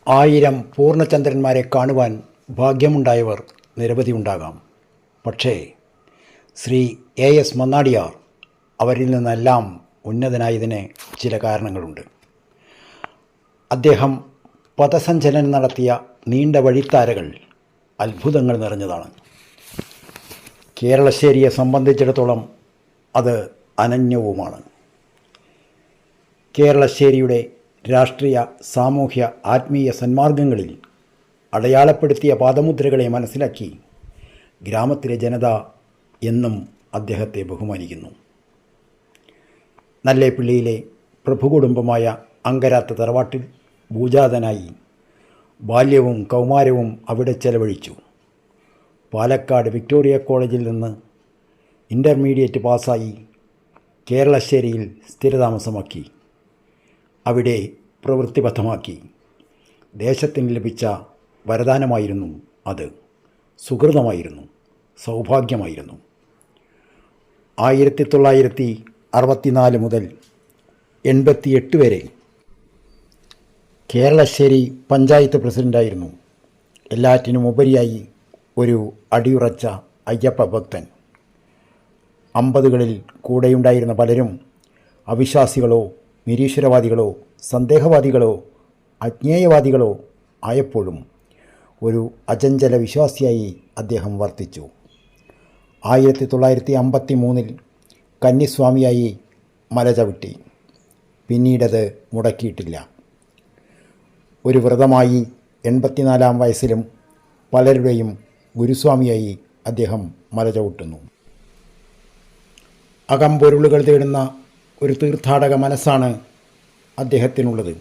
1000 പൂർണ്ണചന്ദ്രന്മാരെ കാണുവാൻ ഭാഗ്യമുണ്ടായവർ നിരവധി ഉണ്ടാകാം. പക്ഷേ ശ്രീ AS മന്നാടിയാർ അവരിൽ നിന്നെല്ലാം ഉന്നതനായതിന് ചില കാരണങ്ങളുണ്ട്. അദ്ദേഹം പദസഞ്ചലനം നടത്തിയ നീണ്ട വഴിത്താരകൾ അത്ഭുതങ്ങൾ നിറഞ്ഞതാണ്. കേരളശ്ശേരിയെ സംബന്ധിച്ചിടത്തോളം അത് അനന്യവുമാണ്. കേരളശ്ശേരിയുടെ രാഷ്ട്രീയ, സാമൂഹ്യ, ആത്മീയ സന്മാർഗങ്ങളിൽ അടയാളപ്പെടുത്തിയ പാദമുദ്രകളെ മനസ്സിലാക്കി ഗ്രാമത്തിലെ ജനത എന്നും അദ്ദേഹത്തെ ബഹുമാനിക്കുന്നു. നല്ലേപ്പിള്ളിയിലെ പ്രഭുകുടുംബമായ അങ്കരാത്ത് തറവാട്ടിൽ ഭൂജാതനായി ബാല്യവും കൗമാരവും അവിടെ ചെലവഴിച്ചു. പാലക്കാട് വിക്ടോറിയ കോളേജിൽ നിന്ന് ഇൻ്റർമീഡിയറ്റ് പാസ്സായി കേരളശ്ശേരിയിൽ സ്ഥിരതാമസമാക്കി. അവിടെ പ്രവൃത്തിബദ്ധമാക്കി. ദേശത്തിന് ലഭിച്ച വരദാനമായിരുന്നു അത്. സുഹൃതമായിരുന്നു, സൗഭാഗ്യമായിരുന്നു. 1964 മുതൽ 88 വരെ കേരളശ്ശേരി പഞ്ചായത്ത് പ്രസിഡൻ്റായിരുന്നു. എല്ലാറ്റിനും ഉപരിയായി ഒരു അടിയുറച്ച അയ്യപ്പ ഭക്തൻ. 50കളിൽ കൂടെയുണ്ടായിരുന്ന പലരും അവിശ്വാസികളോ നിരീശ്വരവാദികളോ സന്ദേഹവാദികളോ അജ്ഞേയവാദികളോ ആയപ്പോഴും ഒരു അചഞ്ചല വിശ്വാസിയായി അദ്ദേഹം വർത്തിച്ചു. 1953 കന്നിസ്വാമിയായി മല ചവിട്ടി. പിന്നീടത് മുടക്കിയിട്ടില്ല. ഒരു വ്രതമായി 84 വയസ്സിലും പലരുടെയും ഗുരുസ്വാമിയായി അദ്ദേഹം മല ചവിട്ടുന്നു. അകമ്പൊരുളുകൾ തേടുന്ന ഒരു തീർത്ഥാടക മനസ്സാണ് അദ്ദേഹത്തിനുള്ളത്.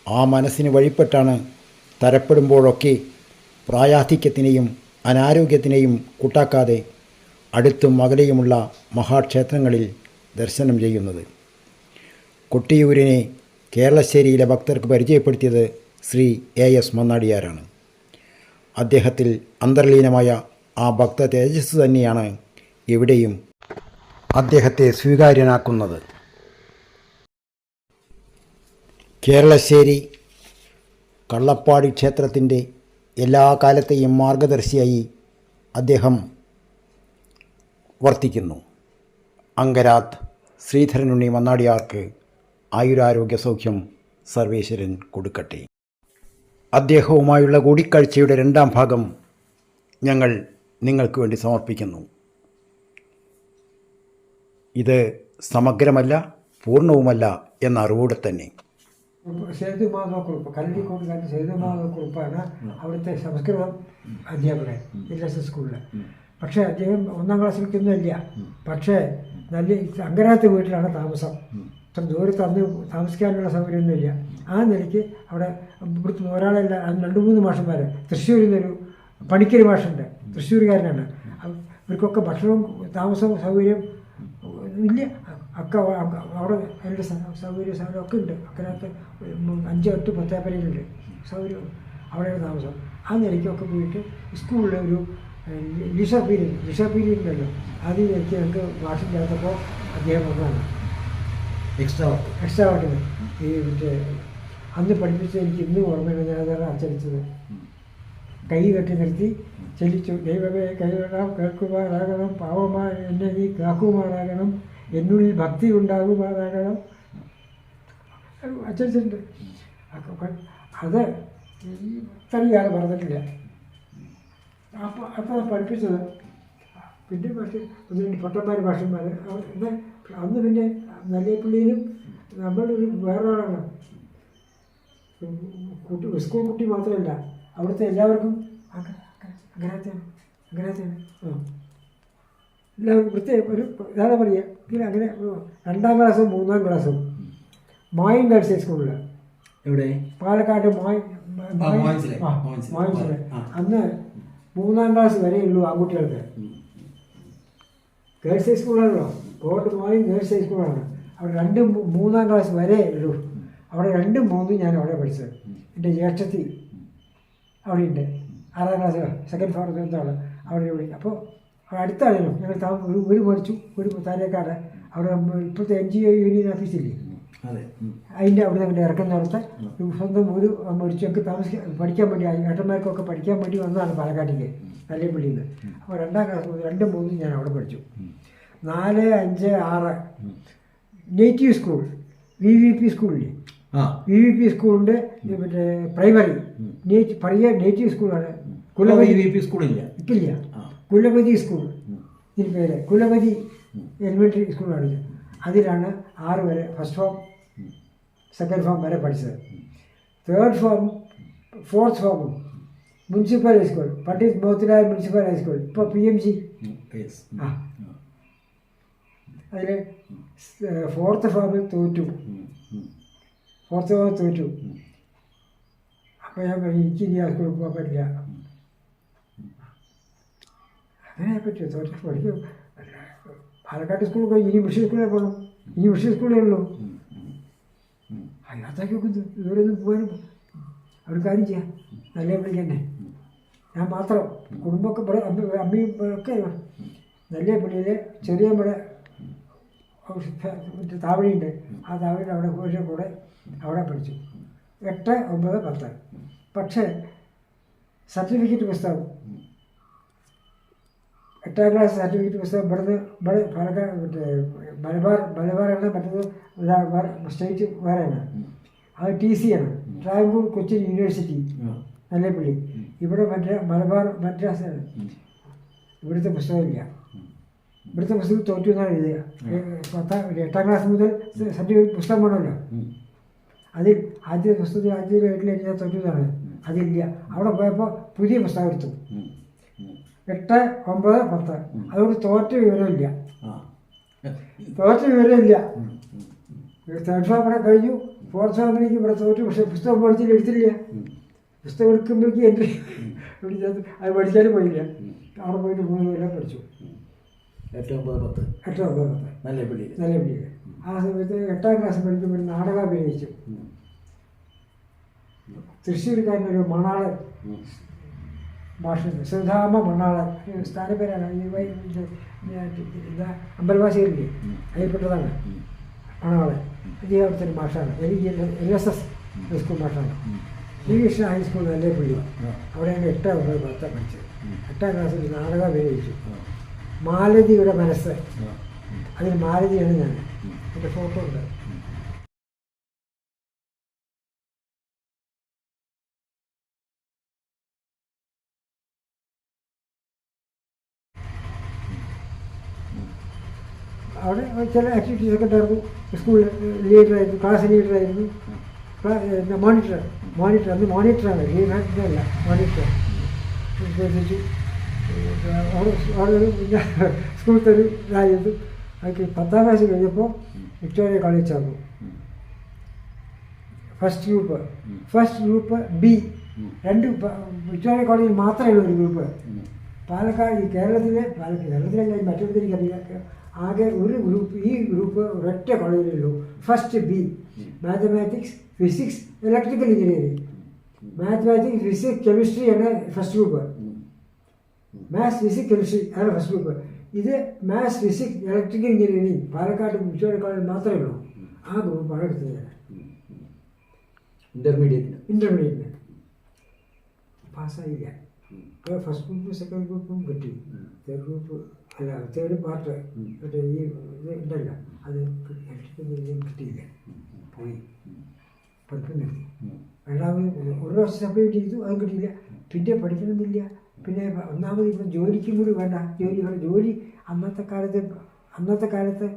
ആ മനസ്സിന് വഴിപ്പെട്ടാണ് തരപ്പെടുമ്പോഴൊക്കെ പ്രായാധിക്യത്തിനെയും അനാരോഗ്യത്തിനെയും കൂട്ടാക്കാതെ അടുത്തും അകലെയുമുള്ള മഹാക്ഷേത്രങ്ങളിൽ ദർശനം ചെയ്യുന്നത്. കൊട്ടിയൂരിനെ കേരളശ്ശേരിയിലെ ഭക്തർക്ക് പരിചയപ്പെടുത്തിയത് ശ്രീ AS മന്നാടിയാരാണ്. അദ്ദേഹത്തിൽ അന്തർലീനമായ ആ ഭക്ത തേജസ് തന്നെയാണ് എവിടെയും അദ്ദേഹത്തെ സ്വീകാര്യനാക്കുന്നത്. കേരളശ്ശേരി കള്ളപ്പാടി ക്ഷേത്രത്തിൻ്റെ എല്ലാ കാലത്തെയും മാർഗദർശിയായി അദ്ദേഹം വർത്തിക്കുന്നു. അങ്കരാത്ത് ശ്രീധരനുണ്ണി മന്നാടിയാർക്ക് ആയുരാരോഗ്യ സൗഖ്യം സർവേശ്വരൻ കൊടുക്കട്ടെ. അദ്ദേഹവുമായുള്ള കൂടിക്കാഴ്ചയുടെ 2ാം ഭാഗം ഞങ്ങൾ നിങ്ങൾക്ക് വേണ്ടി സമർപ്പിക്കുന്നു. ഇത് സമഗ്രമല്ല, പൂർണ്ണവുമല്ല എന്ന അറിവോടെ തന്നെ. സേതുമാധവക്കുറുപ്പ്, കല്ലടിക്കോട്ടുകാരൻ സേതുമാധവക്കുറുപ്പാണ് അവിടുത്തെ സംസ്കൃതം അധ്യാപകൻ LS സ്കൂളിൽ. പക്ഷേ അദ്ദേഹം 1ാം ക്ലാസ്സിലേക്കൊന്നുമില്ല. പക്ഷേ നല്ല അങ്കരാത്ത് വീട്ടിലാണ് താമസം. ദൂരത്ത് അന്ന് താമസിക്കാനുള്ള സൗകര്യമൊന്നുമില്ല. ആ നിലയ്ക്ക് അവിടെ ഇവിടുത്തെ ഒരാളല്ല, 2-3 മാഷന്മാർ. തൃശ്ശൂരിൽ നിന്നൊരു പണിക്കര് മാഷുണ്ട്, തൃശ്ശൂരുകാരനാണ്. ഇവർക്കൊക്കെ ഭക്ഷണവും താമസവും സൗകര്യം ഇല്ല. ഒക്കെ അവിടെ അതിൻ്റെ സൗകര്യമൊക്കെ ഉണ്ട്. അക്കരത്ത് 5-8 10 സൗകര്യം. അവിടെയാണ് താമസം. ആ നിലയ്ക്കൊക്കെ പോയിട്ട് സ്കൂളിൽ ഒരു ലിഷ പീരീഡ് ഉണ്ടല്ലോ, അത് എനിക്ക് ഞങ്ങൾക്ക് ഭാഷയില്ലാത്തപ്പോൾ അദ്ദേഹം വന്നതാണ്. എക്സ്ട്രാ വാട്ടിന് ഈ മറ്റേ അന്ന് പഠിപ്പിച്ച് എനിക്ക് ഇന്നും ഓർമ്മയുണ്ട്. ഞാനതാണ് അച്ചടിച്ചത്. കൈ കെട്ടി നിർത്തി ചലിച്ചു. ദൈവമേ കൈവിടാം കേൾക്കുമാറാകണം, പാവമായ എന്നെ നീ കാക്കുമാറാകണം, എന്നുള്ളിൽ ഭക്തി ഉണ്ടാകുമാറാകണം. അച്ചടിച്ചിട്ടുണ്ട്. അത് ഇത്രയും പറഞ്ഞിട്ടില്ല. അപ്പോൾ പഠിപ്പിച്ചത്. പിന്നെ പക്ഷേ 1-2 പൊട്ടന്മാർ ഭാഷന്മാർ എന്നാൽ അന്ന് പിന്നെ നല്ലേപ്പിള്ളിയിലും നമ്മളൊരു വേറൊരാളാണ്. സ്കൂൾ കുട്ടി മാത്രമല്ല, അവിടുത്തെ എല്ലാവർക്കും അങ്ങനത്തെയാണ്. എല്ലാവർക്കും പ്രത്യേക ഒരു ഇതാണ് പറയുക. ഇങ്ങനെ അങ്ങനെ 2ാം ക്ലാസ്സും 3ാം ക്ലാസ്സും മായിൻ ഗേൾസ് ഹൈസ്കൂളിൽ എവിടെ പാലക്കാട് അന്ന് 3ാം ക്ലാസ് വരെ ഉള്ളൂ ആൺകുട്ടികൾക്ക്. ഗേൾസ് ഹൈസ്കൂളാണല്ലോ, ഗോൾഡ് മായിൻ ഗേൾസ് ഹൈസ്കൂളാണ്. അവിടെ 2-3ാം ക്ലാസ് വരെ ഉള്ളൂ. അവിടെ 2-3 ഞാൻ അവിടെ പഠിച്ചത്. എൻ്റെ ജ്യേഷ്ഠത്തി അവിടെയുണ്ട്, 6ാം ക്ലാസ് സെക്കൻഡ് ഫ്ലോർ എന്താണ് അവിടെ ഇവിടെ. അപ്പോൾ അടുത്താണല്ലോ ഞങ്ങൾ വീട് മേടിച്ചു. വീട് താരേക്കാട് അവിടെ ഇപ്പോഴത്തെ NGO യൂണിയൻ ഓഫീസില്ലേ, അതെ. അതിൻ്റെ അവിടെ നിന്ന് ഇറക്കുന്നിടത്ത് സ്വന്തം ഒരു മേടിച്ച് ഞങ്ങൾക്ക് പഠിക്കാൻ വേണ്ടി ഏട്ടന്മാർക്കൊക്കെ പഠിക്കാൻ വേണ്ടി വന്നതാണ് പാലക്കാട്ടേക്ക് നല്ലേപ്പള്ളിയിൽ നിന്ന്. അപ്പോൾ 2ാം ക്ലാസ് മുതൽ 2, 3 ഞാൻ അവിടെ പഠിച്ചു. 4, 5, 6 നേറ്റീവ് സ്കൂൾ VVP സ്കൂളില്ലേ, VVP സ്കൂളിൻ്റെ പിന്നെ പ്രൈമറി പഴയ നേറ്റീവ് സ്കൂളാണ്. VVP സ്കൂളില്ല, ഇപ്പില്ല. കുലപതി സ്കൂൾ, ഇതിന് പേര് കുലപതി എലിമെൻ്ററി സ്കൂളാണ്. അതിലാണ് 6 വരെ ഫസ്റ്റ് ഫോം, സെക്കൻഡ് ഫോം വരെ പഠിച്ചത്. 3rd ഫോം 4th ഫോമും municipal high school, Pandit Motilal municipal high school, ഇപ്പോൾ PMC. അതിൽ 4th ഫോമിൽ തോറ്റു. അപ്പോൾ ഞാൻ പറഞ്ഞു എനിക്ക് ഇനി ആ സ്കൂളിൽ പോകാൻ പറ്റില്ല. അങ്ങനെ പറ്റുമോ? തോറ്റ പഠിക്കും. പാലക്കാട് സ്കൂളിൽ പോയി യൂണിവേഴ്സിറ്റി സ്കൂളിൽ പോകണം. യൂണിവേഴ്സിറ്റി സ്കൂളേ ഉള്ളൂ. അതിനകത്തേക്ക് ഇവിടെ നിന്ന് പോകാനും ഒരു കാര്യം ചെയ്യാം, നല്ലേപ്പള്ളിക്ക് തന്നെ ഞാൻ മാത്രം. കുടുംബമൊക്കെ ഇവിടെ അമ്മയും ഒക്കെ നല്ലേപ്പള്ളിയിൽ ചെറിയ ഇവിടെ താവഴിയുണ്ട്. ആ താവഴിയിൽ അവിടെ കോഴിയുടെ കൂടെ അവിടെ പഠിച്ചു. 8, 9, 10. പക്ഷേ സർട്ടിഫിക്കറ്റ് പുസ്തകം 8ാം ക്ലാസ് സർട്ടിഫിക്കറ്റ് പുസ്തകം ഇവിടെ പാലക്കാട് മലബാറാണ്. മറ്റേത് സ്റ്റേറ്റ് വേറെയാണ്. അത് TC ആണ്, ട്രാവൻകൂർ കൊച്ചിൻ യൂണിവേഴ്സിറ്റി നല്ലേപ്പള്ളി. ഇവിടെ മലബാർ മദ്രാസാണ്. ഇവിടുത്തെ പുസ്തകമില്ല. ഇവിടുത്തെ പുസ്തകം തോറ്റു എന്നാണ് എഴുതുക. 8ാം ക്ലാസ് മുതൽ സർട്ടിഫിക്കറ്റ് പുസ്തകം വേണമല്ലോ. അതിൽ ആദ്യ പുസ്തകത്തിൽ ആദ്യ വീട്ടിൽ എഴുതിയാൽ തോറ്റു എന്നാണ്. അതില്ല. അവിടെ പോയപ്പോൾ പുതിയ പുസ്തകം എടുത്തു. 8, 9, 10. അതുകൊണ്ട് തോറ്റ വിവരമില്ല. 3rd ഫോം ഇവിടെ കഴിഞ്ഞു. 4th ഫോമിലേക്ക് ഇവിടെ തോറ്റു. പക്ഷേ പുസ്തകം പഠിച്ചിട്ട് എടുത്തില്ല. പുസ്തകം എടുക്കുമ്പോഴേക്ക് എൻ്റെ അത് പഠിച്ചാലും പോയില്ല. അവിടെ പോയിട്ട് 3 കൊല്ലം പഠിച്ചു. 8, 9, 10 നല്ലേപ്പള്ളിയിൽ. ആ സമയത്ത് 8ാം ക്ലാസ് പഠിക്കുമ്പോൾ നാടകം അഭിനയിച്ചു. തൃശ്ശൂർക്കാരനൊരു മണാളൻ മാഷുണ്ട്, സുധാമ മണാളൻ. സ്ഥാനപ്പേരാണ്. അമ്പലവാസികളില്ലേ, അതിൽപ്പെട്ടതാണ് മണാളൻ. അദ്ദേഹം അവിടുത്തെ ഒരു മാഷാണ്. LSS ഹൈസ്കൂൾ മാഷാണ്. ശ്രീകൃഷ്ണ ഹൈസ്കൂൾ നല്ലേപ്പള്ളി. അവിടെയാണ് 8, 9, 10 പഠിച്ചത്. 8ാം ക്ലാസ്സിൽ നാടകം അഭിനയിച്ചു. മാലതിയുടെ മനസ്സ്, അതിൽ മാലതിയാണ് ഞാൻ. എൻ്റെ ഫോട്ടോ ഉണ്ട്. അവിടെ ചില ആക്ടിവിറ്റീസൊക്കെ ഉണ്ടായിരുന്നു. സ്കൂളിൽ ലീഡറായിരുന്നു, ക്ലാസ് ലീഡറായിരുന്നു, മോണിറ്റർ. അന്ന് മോണിറ്ററാണ്, ലീഡറല്ല, മോണിറ്റർ. ശ്രദ്ധിച്ചു. അവിടെ സ്കൂളിലത്തെ ഒരു ഇതായിരുന്നു. അതൊക്കെ 10ാം ക്ലാസ് കഴിഞ്ഞപ്പോൾ വിക്ടോറിയ കോളേജ് ചേർന്നു. First group B. 2 വിക്ടോറിയ കോളേജിൽ മാത്രമേ ഉള്ളൂ ഒരു ഗ്രൂപ്പ്. പാലക്കാട് കേരളത്തിലല്ല, മറ്റൊരു എനിക്കറിയില്ല. ആകെ ഒരു ഗ്രൂപ്പ്, ഈ ഗ്രൂപ്പ് ഒരൊറ്റ കോളേജിലുള്ളൂ. First B. Mathematics, physics, electrical engineering. Mathematics, physics, chemistry ആണ് first group. Maths, physics, chemistry ആണ് ഫസ്റ്റ് ഗ്രൂപ്പ്. ഇത് maths, physics, electrical engineering Palakkad Victoria കോളേജിൽ മാത്രമേ ഉള്ളൂ. ആ ഗ്രൂപ്പാണ് എടുത്തത് ഞാൻ. ഇൻ്റർമീഡിയറ്റിന് പാസ്സായില്ല. ഫസ്റ്റ് ഗ്രൂപ്പും സെക്കൻഡ് ഗ്രൂപ്പും കിട്ടി. തേർഡ് പാർട്ട് മറ്റേ ഈ ഇത് ഉണ്ടല്ല, അത് കിട്ടിയില്ല, പോയി, പഠിപ്പം നിർത്തി. 2ാമത് ഒരു വർഷം സബ്മിറ്റ് ചെയ്തു, അതും കിട്ടിയില്ല. പിന്നെ പഠിക്കണമെന്നില്ല. പിന്നെ ഒന്നാമത് ഇപ്പം ജോലിക്കും കൂടി വേണ്ട. ജോലി അന്നത്തെ കാലത്ത്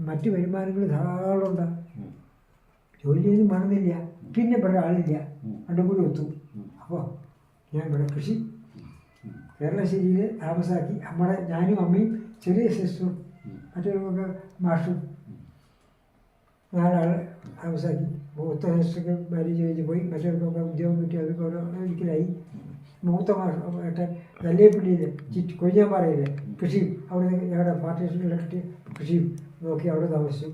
മറ്റ് വരുമാനങ്ങൾ ധാരാളം ഉണ്ട്. ജോലിയൊന്നും വേണമെന്നില്ല. പിന്നെ ഇവിടെ ആളില്ല, 2 കൂടി ഒത്തു. അപ്പോൾ ഞാൻ ഇവിടെ കൃഷി കേരളശ്ശേരിയിൽ താമസാക്കി. ഞാനും അമ്മയും ചെറിയ സിസ്റ്ററും മറ്റൊരു മാഷും 4 ആൾ താമസാക്കി. മൂത്ത സിസ്റ്റർക്ക് മാരേജ് കഴിഞ്ഞ് പോയി. മറ്റവർക്കൊക്കെ ഉദ്യോഗം കിട്ടി. അതൊക്കെ ഒരിക്കലായി. മൂത്ത ഏട്ടൻ നല്ലേപ്പള്ളിയിൽ കൊഴിഞ്ഞാമ്പാറയിൽ കൃഷിയും അവിടെ ഞങ്ങളുടെ പാർട്ടീഷനിലുള്ള കൃഷിയും നോക്കി അവിടെ താമസിച്ചു.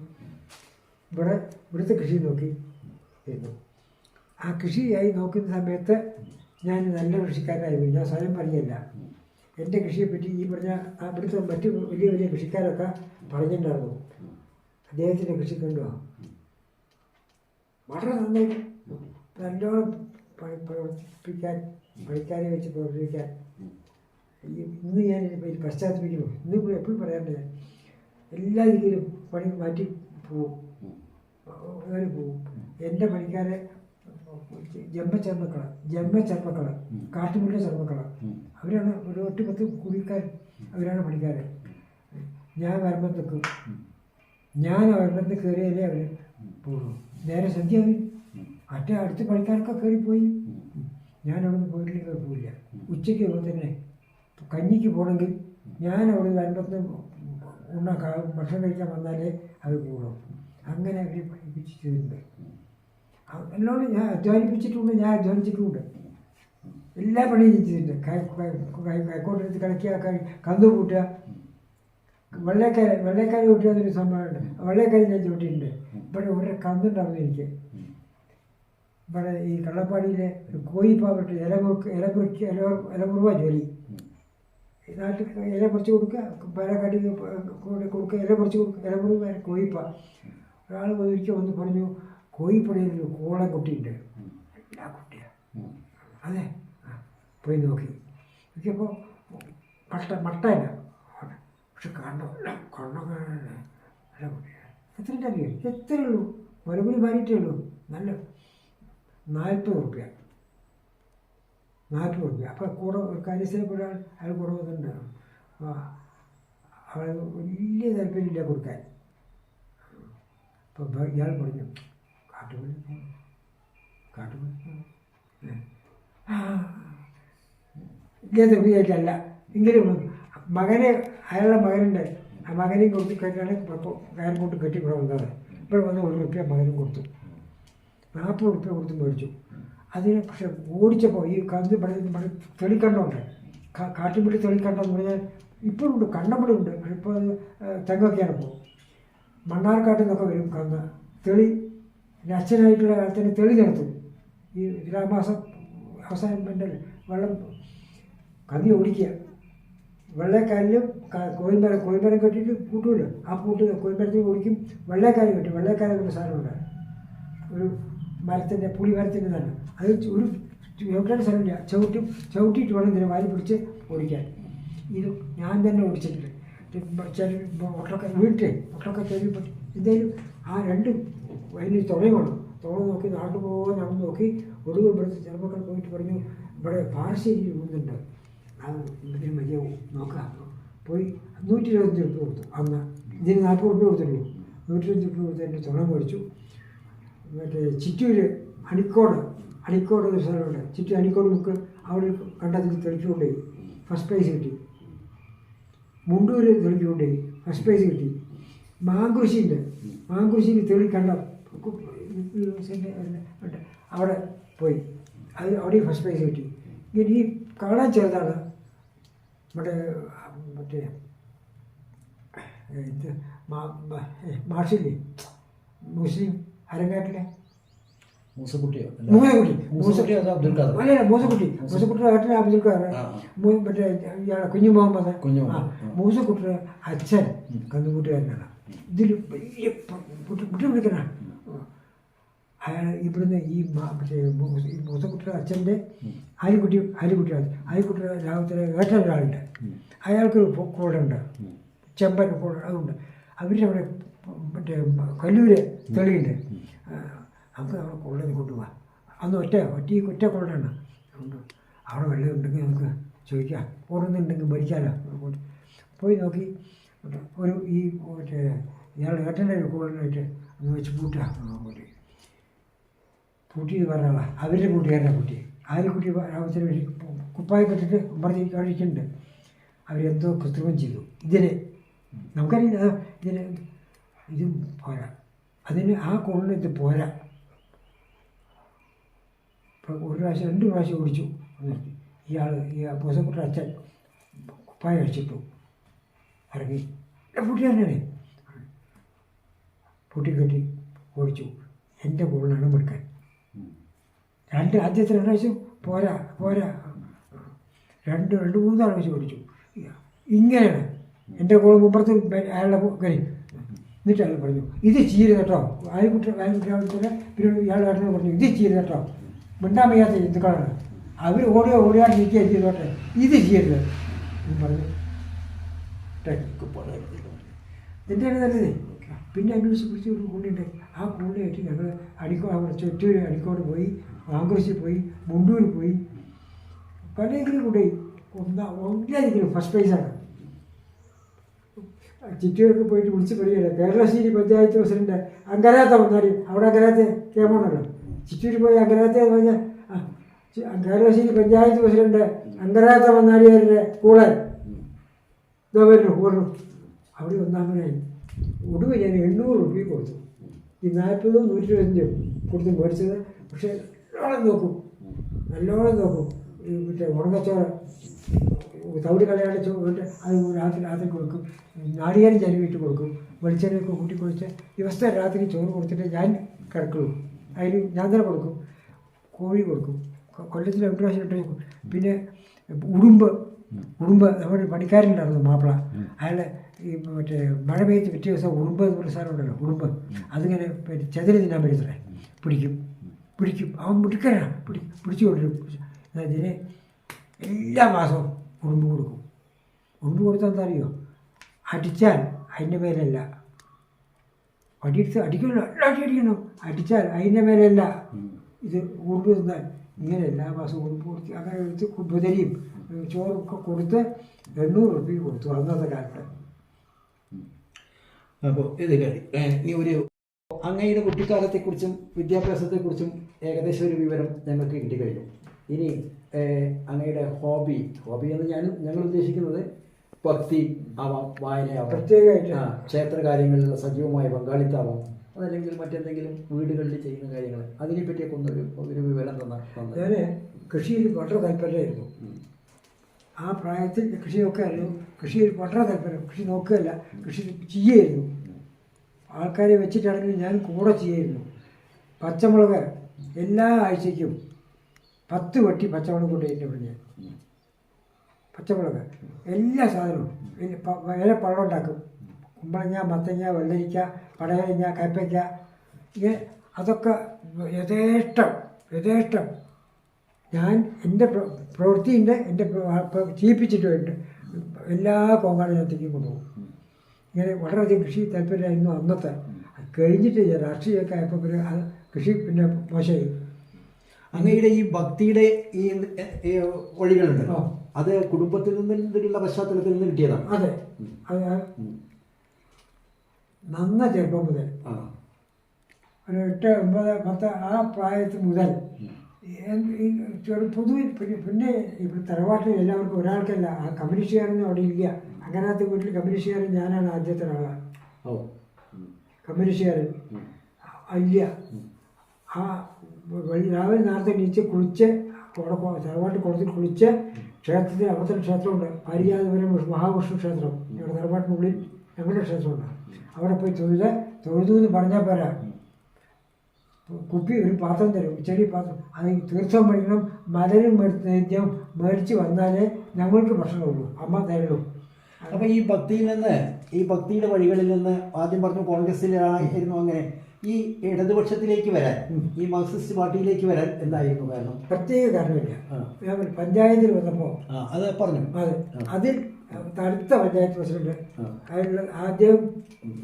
ഇവിടുത്തെ കൃഷി നോക്കി ഇരുന്നു. ആ കൃഷിയായി നോക്കുന്ന സമയത്ത് ഞാൻ നല്ല കൃഷിക്കാരനായിരുന്നു. ഞാൻ സ്വയം പറയുകയല്ല. എൻ്റെ കൃഷിയെപ്പറ്റി ഈ പറഞ്ഞ ഇവിടുത്തെ മറ്റു വലിയ കൃഷിക്കാരൊക്കെ പറഞ്ഞിട്ടുണ്ടായിരുന്നു, അദ്ദേഹത്തിൻ്റെ കൃഷി കണ്ടോ, വളരെ നന്നായിട്ട് നല്ലോണം പ്രവർത്തിപ്പിക്കാൻ പണിക്കാരെ വെച്ച് പ്രവർത്തിപ്പിക്കാൻ ഇന്ന് ഞാൻ ഇതിൽ പശ്ചാത്തപിക്കുന്നു. ഇന്ന് എപ്പോഴും പറയാറുണ്ട് ഞാൻ എല്ലാ രീതിയിലും പണി മാറ്റി പോവും, അങ്ങനെ പോവും. എൻ്റെ പണിക്കാരെ ജന്മചർമ്മക്കള കാട്ടുമുള്ള ചർമ്മക്കള അവരാണ് ഒരു 8-10 കുടിക്കാർ, അവരാണ് പണിക്കാർ. ഞാൻ വരുമ്പം നിൽക്കും, ഞാൻ വരുമ്പത്ത് കയറിയാലേ അവർ പോകും. നേരെ സന്ധ്യ മറ്റേ അടുത്ത പണിക്കാരൊക്കെ കയറിപ്പോയി, ഞാൻ അവിടെ നിന്ന് പോയിട്ടില്ലെങ്കിൽ പോയില്ല. ഉച്ചയ്ക്ക് അവിടെ തന്നെ കഞ്ഞിക്ക് പോകണമെങ്കിൽ ഞാൻ അവിടെ വരുമ്പത്ത് ഭക്ഷണം കഴിക്കാൻ വന്നാലേ അവർ കൂടും. അങ്ങനെ അവർ പഠിപ്പിച്ചിട്ടുണ്ട്. എന്നോട് ഞാൻ അധ്വാനിപ്പിച്ചിട്ടുണ്ട്, ഞാൻ അധ്വാനിച്ചിട്ടുമുണ്ട്. എല്ലാ പണിയും ചെയ്തിട്ടുണ്ട്. കൈക്കോട്ടെടുത്ത് കളിക്കുക, കന്ന് കൂട്ടുക, വെള്ളക്കാരി കൂട്ടുക എന്നൊരു സംഭവമുണ്ട്. വെള്ളക്കാരി ഞാൻ ചൂട്ടിയിട്ടുണ്ട്. ഇവിടെ ഒരു കന്നുണ്ടാവുന്നു എനിക്ക്. ഇവിടെ ഈ കള്ളപ്പാടിയിലെ കോയിപ്പാവട്ട് ഇലമുറുവ ജോലി. നാട്ടിൽ ഇല പറിച്ച് കൊടുക്കുക, പാലക്കാട്ടിൽ കൊടുക്കുക, ഇല പറിച്ച് കൊടുക്കുക, ഇലമുറുവ കോയിപ്പ. ഒരാൾ ഒരിക്കൽ വന്ന് പറഞ്ഞു, കോയിപ്പടയിലൊരു കോളം കുട്ടിയുണ്ട്. എല്ലാ കുട്ടിയാണ്. അതെ, പോയി നോക്കിയപ്പോൾ മട്ടയില്ല, പക്ഷെ കണ്ണൊക്കെ നല്ല കുട്ടിയാണ്. എത്രയുടെ അറിയാം? എത്രയേ ഉള്ളൂ, മറുപടി മാറിയിട്ടേ ഉള്ളൂ. നല്ല 40 റുപ്യ. അപ്പോൾ കൂടെ കാര്യസ്ഥലപ്പെട്ട അയാൾ കൂടെ വന്നിട്ടുണ്ട്. അവൾ വലിയ താല്പര്യമില്ല കൊടുക്കാൻ. അപ്പോൾ ഇയാൾ പറഞ്ഞു, കാട്ടുപണി ഇല്ലാത്ത വിചാരിച്ചല്ല. എങ്കിലും മകനെ, അയാളുടെ മകനുണ്ട്, ആ മകനെയും കൊടുത്ത് കെട്ടാണ് കയർ കൊണ്ട് കെട്ടി ഇവിടെ വന്നത്. ഇവിടെ വന്ന് 1 റുപ്യ മകനും കൊടുത്തു. 40 റുപ്യ കൊടുത്ത് മേടിച്ചു. അതിന് പക്ഷെ ഓടിച്ചപ്പോൾ ഈ കന്ന് തെളിക്കണ്ണമുണ്ട്, കാട്ടുപിള്ളി തെളിക്കണ്ണം എന്ന് പറഞ്ഞാൽ ഇപ്പോഴുണ്ട്, കണ്ണമ്പടി ഉണ്ട്. പക്ഷെ ഇപ്പോൾ അത് തെങ്ങൊക്കെയാണ്. ഇപ്പോൾ മണ്ണാർക്കാട്ടിൽ നിന്നൊക്കെ വരും കന്ന് തെളി. പിന്നെ അച്ഛനായിട്ടുള്ള കാലത്തിന് തെളി നടത്തും. ഈ തുലാമാസം അവസാനം പിന്നെ വെള്ളം കന്നി ഓടിക്കുക. വെള്ളക്കാലിലും കോയിമരം കെട്ടിയിട്ട് പൂട്ടുമല്ലോ, ആ പൂട്ട് കോയിമരത്തിൽ ഓടിക്കും. വെള്ളക്കാല് കെട്ടി, വെള്ളക്കാല ഒരു സാധനമുണ്ട്, ഒരു മരത്തിൻ്റെ പുളി മരത്തിൻ്റെ തന്നെ. അത് ഒരു ചവിട്ടാൻ സ്ഥലമില്ല, ചവിട്ടിയിട്ട് വേണം ഇതിനെ വാരി പിടിച്ച് ഓടിക്കാൻ. ഇത് ഞാൻ തന്നെ ഓടിച്ചിട്ടുണ്ട്. ഒട്ടൊക്കെ ഒട്ടൊക്കെ ചെറിയ എന്തായാലും ആ 2 അതിന് തുണയുമാണ്. തുണ നോക്കി നടന്നു നോക്കി ഒടുവിൽ ഇവിടുത്തെ ചെറുപ്പക്കാർ പോയിട്ട് പറഞ്ഞു, ഇവിടെ പാറശ്ശേരി പോകുന്നുണ്ട്, ഇതിന് വലിയ നോക്കുക. പോയി 125 റുപ്യ കൊടുത്തു. അന്ന് ഇതിന് 40 റുപ്യ കൊടുത്തുള്ളൂ. 125 റുപ്യ കൊടുത്ത് എൻ്റെ തുണ മേടിച്ചു. മറ്റേ ചിറ്റൂർ അണിക്കോട് ഒരു സ്ഥലമുണ്ട്, ചിറ്റൂർ അണിക്കോട് ബുക്ക്, അവിടെ കണ്ടതിൽ തെളിച്ചുകൊണ്ടുപോയി ഫസ്റ്റ് പ്രൈസ് കിട്ടി. മുണ്ടൂർ തെളിച്ചുകൊണ്ടുപോയി ഫസ്റ്റ് പ്രൈസ് കിട്ടി. മാങ്കുരിശിയിൽ തെളി കണ്ട അവിടെ പോയി, അത് അവിടെ ഫസ്റ്റ് പ്രൈസ് കിട്ടി. ഇങ്ങനെ ഈ കാണാൻ ചെറുതാണ്. മറ്റേ ഇത് മാഷില്ലേ, മുസ്ലിം അരങ്ങാട്ടിലെ മൂസക്കുട്ടി ഏട്ടനെ അബ്ദുൽ ഖാദർ, മറ്റേ ഇയാളെ കുഞ്ഞു മുഹമ്മദ്, മൂസക്കുട്ടിയുടെ അച്ഛൻ കന്നുകൂട്ടുകാരനാണ്. ഇതിൽ വലിയ കുട്ടി വിളിക്കണ അയാൾ. ഇവിടുന്ന് ഈ മറ്റേ മൂസക്കുട്ടിയുടെ അച്ഛൻ്റെ ആലിക്കുട്ടിയുടെ രാഗത്തിലെ ഏട്ടൻ ഒരാളുണ്ട്. അയാൾക്കൊരു കോടുണ്ട്, ചെമ്പൻ കോട്, അതുണ്ട്. അവരുടെ അവിടെ മറ്റേ കല്ലൂര് തെളിയുണ്ട്. നമുക്ക് അവിടെ കൊള്ളന് കൊണ്ടുപോകാം. അന്ന് ഒറ്റ കൊള്ളാണ്. അതുകൊണ്ട് അവിടെ വെള്ളം ഉണ്ടെങ്കിൽ നമുക്ക് ചോദിക്കാം, ഓടുന്നുണ്ടെങ്കിൽ മരിക്കാമല്ലോ. പോയി നോക്കി ഒരു ഈ മറ്റേ ഇയാൾ ഏട്ടൻ്റെ ഒരു കൊള്ളനായിട്ട് ഒന്ന് വെച്ച് പൂട്ടിയത് പറഞ്ഞാളാണ്. അവരുടെ കൂട്ടുകാരനെ പൂട്ടി. ആലിക്കുട്ടി രാമത്തിന് വേണ്ടി കുപ്പായി കെട്ടിട്ട് പറഞ്ഞ് കഴിക്കുന്നുണ്ട്. അവരെന്തോ കൃത്രിമം ചെയ്തു. ഇതിന് നമുക്കറിയില്ല, ഇതും പോരാ, അതിന് ആ കൊള്ളിന് ഇത് പോരാ. ഇപ്പോൾ 1 പ്രാവശ്യം 2 പ്രാവശ്യം ഓടിച്ചു. ഈ പൂസക്കുട്ട അച്ഛൻ കുപ്പായ കഴിച്ചിട്ടു ഇറങ്ങി. പൂട്ടി തന്നെയാണ്, പൂട്ടി കെട്ടി ഓടിച്ചു. എൻ്റെ കൊള്ളിനാണ് എടുക്കാൻ. ആദ്യത്തെ 2 പ്രാവശ്യം പോരാ 2-3 പ്രാവശ്യം ഓടിച്ചു. ഇങ്ങനെയാണ് എൻ്റെ കോളം മുമ്പുറത്ത് അയാളുടെ കരി എന്നിട്ട് അയാൾ പറഞ്ഞു ഇത് ചെയ്യരുത് കേട്ടോ. വായക്കുട്ടി പിന്നെ ഇയാൾ ഏട്ടനോട് പറഞ്ഞു ഇത് ചെയ്യരുത് കേട്ടോ, മിണ്ടാൻ വയ്യാത്ത ഹിന്ദുക്കളാണ്, അവർ ഓടിയാൽ നിൽക്കുക ചെയ്തോട്ടെ, ഇത് ചെയ്യരുത് എന്ന് പറഞ്ഞു. ഇതിൻ്റെ നല്ലത്. പിന്നെ അന്വേഷിച്ച് പിടിച്ച് ഒരു കൂണിയുണ്ട്. ആ കൂണിയായിട്ട് ഞങ്ങൾ ചുറ്റൂർ അടിക്കോട് പോയി, മാങ്കുറിശ്ശി പോയി, മുണ്ടൂർ പോയി, പലതിലും കൂടെ ഒന്നിലെങ്കിലും ഫസ്റ്റ് പ്രൈസാണ്. ചിറ്റൂരൊക്കെ പോയിട്ട് വിളിച്ച് പറയുകയില്ല. കേരളശ്ശേരി പഞ്ചായത്ത് പ്രസിഡന്റ് അങ്കരാത്ത വന്നാടി, അവിടെ അങ്കരാത്തെ കേമോണല്ലോ. ചിറ്റൂർ പോയി അങ്കരാത്തെ പറഞ്ഞാൽ കേരളശ്ശേരി പഞ്ചായത്ത് പ്രസിഡന്റ് അങ്കരാത്ത വന്നാടിയാരുടെ കൂടെ ഇതാ വരുന്നു ഓർന്നു. അവിടെ ഒന്നാമനായി. ഒടുവ് ഞാൻ 800 രൂപ കൊടുത്തു. ഈ 40 125 കൊടുത്ത് മേടിച്ചത്. പക്ഷേ നല്ലോണം നോക്കും. മറ്റേ ഉണങ്ങച്ചോറ് തവിട് കളയാണ്ട് ചോറിട്ട് അത് രാത്രി കൊടുക്കും. നാളികേരം ചരുവിട്ട് കൊടുക്കും. വെളിച്ചെണ്ണയൊക്കെ കൂട്ടി കുഴിച്ച് ദിവസത്തെ രാത്രി ചോറ് കൊടുത്തിട്ട് ഞാൻ കിടക്കുള്ളൂ. അതിന് ഞാൻ തന്നെ കൊടുക്കും. കോഴി കൊടുക്കും. കൊല്ലത്തിൽ 2 പ്രാവശ്യം ഇട്ട് കൊടുക്കും. പിന്നെ ഉടുമ്പ് നമ്മുടെ പണിക്കാരനുണ്ടായിരുന്നു മാപ്പിള. അയാൾ ഈ മറ്റേ മഴ പെയ്ത് പിറ്റേ ദിവസം ഉടുമ്പ് എന്ന് പറഞ്ഞ സാധനമുണ്ടല്ലോ, ഉടുമ്പ് അതിങ്ങനെ ചെതിരി തിന്നാൻ പറ്റത്രേ. പിടിക്കും അവൻ മുടുക്കനാണ്. പിടിച്ചു കൊണ്ടിരും. ഇതിന് എല്ലാ മാസവും ഉടുമ്പ് കൊടുക്കും. ഉടുമ്പ് കൊടുത്താൽ എന്താ അറിയോ, അടിച്ചാൽ അതിൻ്റെ മേലല്ല, അടിക്കണം, അടിക്കണം, അടിച്ചാൽ അതിൻ്റെ മേലല്ല, ഇത് ഉടുമ്പ് തിന്നാൽ ഇങ്ങനെ എല്ലാ മാസവും ഉടുമ്പ് കൊടുത്ത് അങ്ങനെ എടുത്ത് കുമ്പുതരിയും ചോറൊക്കെ കൊടുത്ത് 800 രൂപ കൊടുത്തു അന്നത്തെ കാലത്ത്. അപ്പോൾ ഇത് ഇനി ഒരു അങ്ങയുടെ കുട്ടിക്കാലത്തെക്കുറിച്ചും വിദ്യാഭ്യാസത്തെക്കുറിച്ചും ഏകദേശം ഒരു വിവരം ഞങ്ങൾക്ക് കിട്ടിക്കഴിഞ്ഞു. ഇനി അങ്ങയുടെ ഹോബി എന്ന് ഞങ്ങൾ ഉദ്ദേശിക്കുന്നത് ഭക്തി ആവാം, വായനയാവാം, പ്രത്യേകമായിട്ട് ക്ഷേത്ര കാര്യങ്ങളിലുള്ള സജീവമായ പങ്കാളിത്താവാം, അതല്ലെങ്കിൽ മറ്റെന്തെങ്കിലും വീടുകളിൽ ചെയ്യുന്ന കാര്യങ്ങൾ, അതിനെപ്പറ്റിയൊക്കെ ഒരു വിവരം തന്നാൽ. ഞാൻ കൃഷിയിൽ വളരെ താല്പര്യമായിരുന്നു. ആ പ്രായത്തിൽ കൃഷിയൊക്കെ ആയിരുന്നു. കൃഷിയിൽ വളരെ താല്പര്യം. കൃഷി നോക്കുകയല്ല, കൃഷി ചെയ്യായിരുന്നു. ആൾക്കാരെ വെച്ചിട്ടാണെങ്കിൽ ഞാൻ കൂടെ ചെയ്യായിരുന്നു. പച്ചമുളക് എല്ലാ ആഴ്ചയ്ക്കും 10 വട്ടി പച്ചമുളക് കൊണ്ടുപോയിട്ട് ഇവിടെ ഞാൻ പച്ചമുളക് എല്ലാ സാധനവും വില പഴം ഉണ്ടാക്കും. കുമ്പളങ്ങ, മത്തങ്ങ, വെള്ളരിക്ക, പടയലങ്ങ, കയ്പ്പയ്ക്ക, ഇങ്ങനെ അതൊക്കെ യഥേഷ്ടം ഞാൻ എൻ്റെ പ്രവൃത്തിൻ്റെ എൻ്റെ ചെയ്യിപ്പിച്ചിട്ടുണ്ട്. എല്ലാ കോങ്ങാടിനകത്തേക്കും കൊണ്ടുപോകും. ഇങ്ങനെ വളരെയധികം കൃഷി താല്പര്യമായിരുന്നു അന്നത്തെ. കഴിഞ്ഞിട്ട് രാഷ്ട്രീയമൊക്കെ ആയപ്പോൾ പിന്നെ അത് കൃഷി പിന്നെ മോശമായി. അങ്ങയുടെ ഈ ഭക്തിയുടെ ഈ വഴികളുണ്ട്, അത് കുടുംബത്തിൽ നിന്നുള്ള പശ്ചാത്തലത്തിൽ നിന്ന് കിട്ടിയതാണ്. അതെ, അത് നന്ന ചെറുപ്പം മുതൽ ഒരു 8, 9, 10 ആ പ്രായത്തിൽ മുതൽ പൊതുവെ പിന്നെ ഇവിടെ തറവാട്ടിൽ എല്ലാവർക്കും ഒരാൾക്കല്ല, ആ കമ്മ്യൂണിസ്റ്റുകാരൊന്നും അവിടെ ഇല്ല. അങ്ങനത്തെ വീട്ടിൽ കമ്മ്യൂണിസ്റ്റുകാരൻ ഞാനാണ് ആദ്യത്തെ ഒരാളാണ്. കമ്മ്യൂണിസ്റ്റുകാരൻ ഇല്ല. ആ രാവിലെ നേരത്തെ എണീച്ച് കുളിച്ച് തറവാട്ടിൽ കുളത്തിൽ കുളിച്ച് ക്ഷേത്രത്തിൽ അവിടുത്തെ ക്ഷേത്രമുണ്ട്, പാരിജാതപുരം മഹാവിഷ്ണു ക്ഷേത്രം, ഞങ്ങളുടെ തറവാട്ടിനുള്ളിൽ ഞങ്ങളുടെ ക്ഷേത്രമുണ്ട്. അവിടെ പോയി തൊഴുതു എന്ന് പറഞ്ഞാൽ പോരാ, കുപ്പി ഒരു പാത്രം തരും, ചെറിയ പാത്രം, അത് തീർത്ഥം മേടിക്കണം, മലരും നൈദ്യം മേടിച്ച് വന്നാലേ ഞങ്ങൾക്ക് ഭക്ഷണമുള്ളൂ, അമ്മ തരുള്ളൂ. അപ്പോൾ ഈ ഭക്തിയിൽ നിന്ന്, ഈ ഭക്തിയുടെ വഴികളിൽ നിന്ന് ആദ്യം പറഞ്ഞു കോൺഗ്രസ്സിലായിരുന്നു, അങ്ങനെ ഈ ഇടതുപക്ഷത്തിലേക്ക് വരാൻ, ഈ മാർക്സിസ്റ്റ് പാർട്ടിയിലേക്ക് വരാൻ എന്തായിരുന്നു കാരണം? പ്രത്യേക കാരണമില്ല. ഞാൻ പഞ്ചായത്തിൽ വന്നപ്പോൾ അത് പറഞ്ഞു. അതെ, അതിൽ അടുത്ത പഞ്ചായത്ത് പ്രസിഡന്റ് അതിനുള്ള ആദ്യം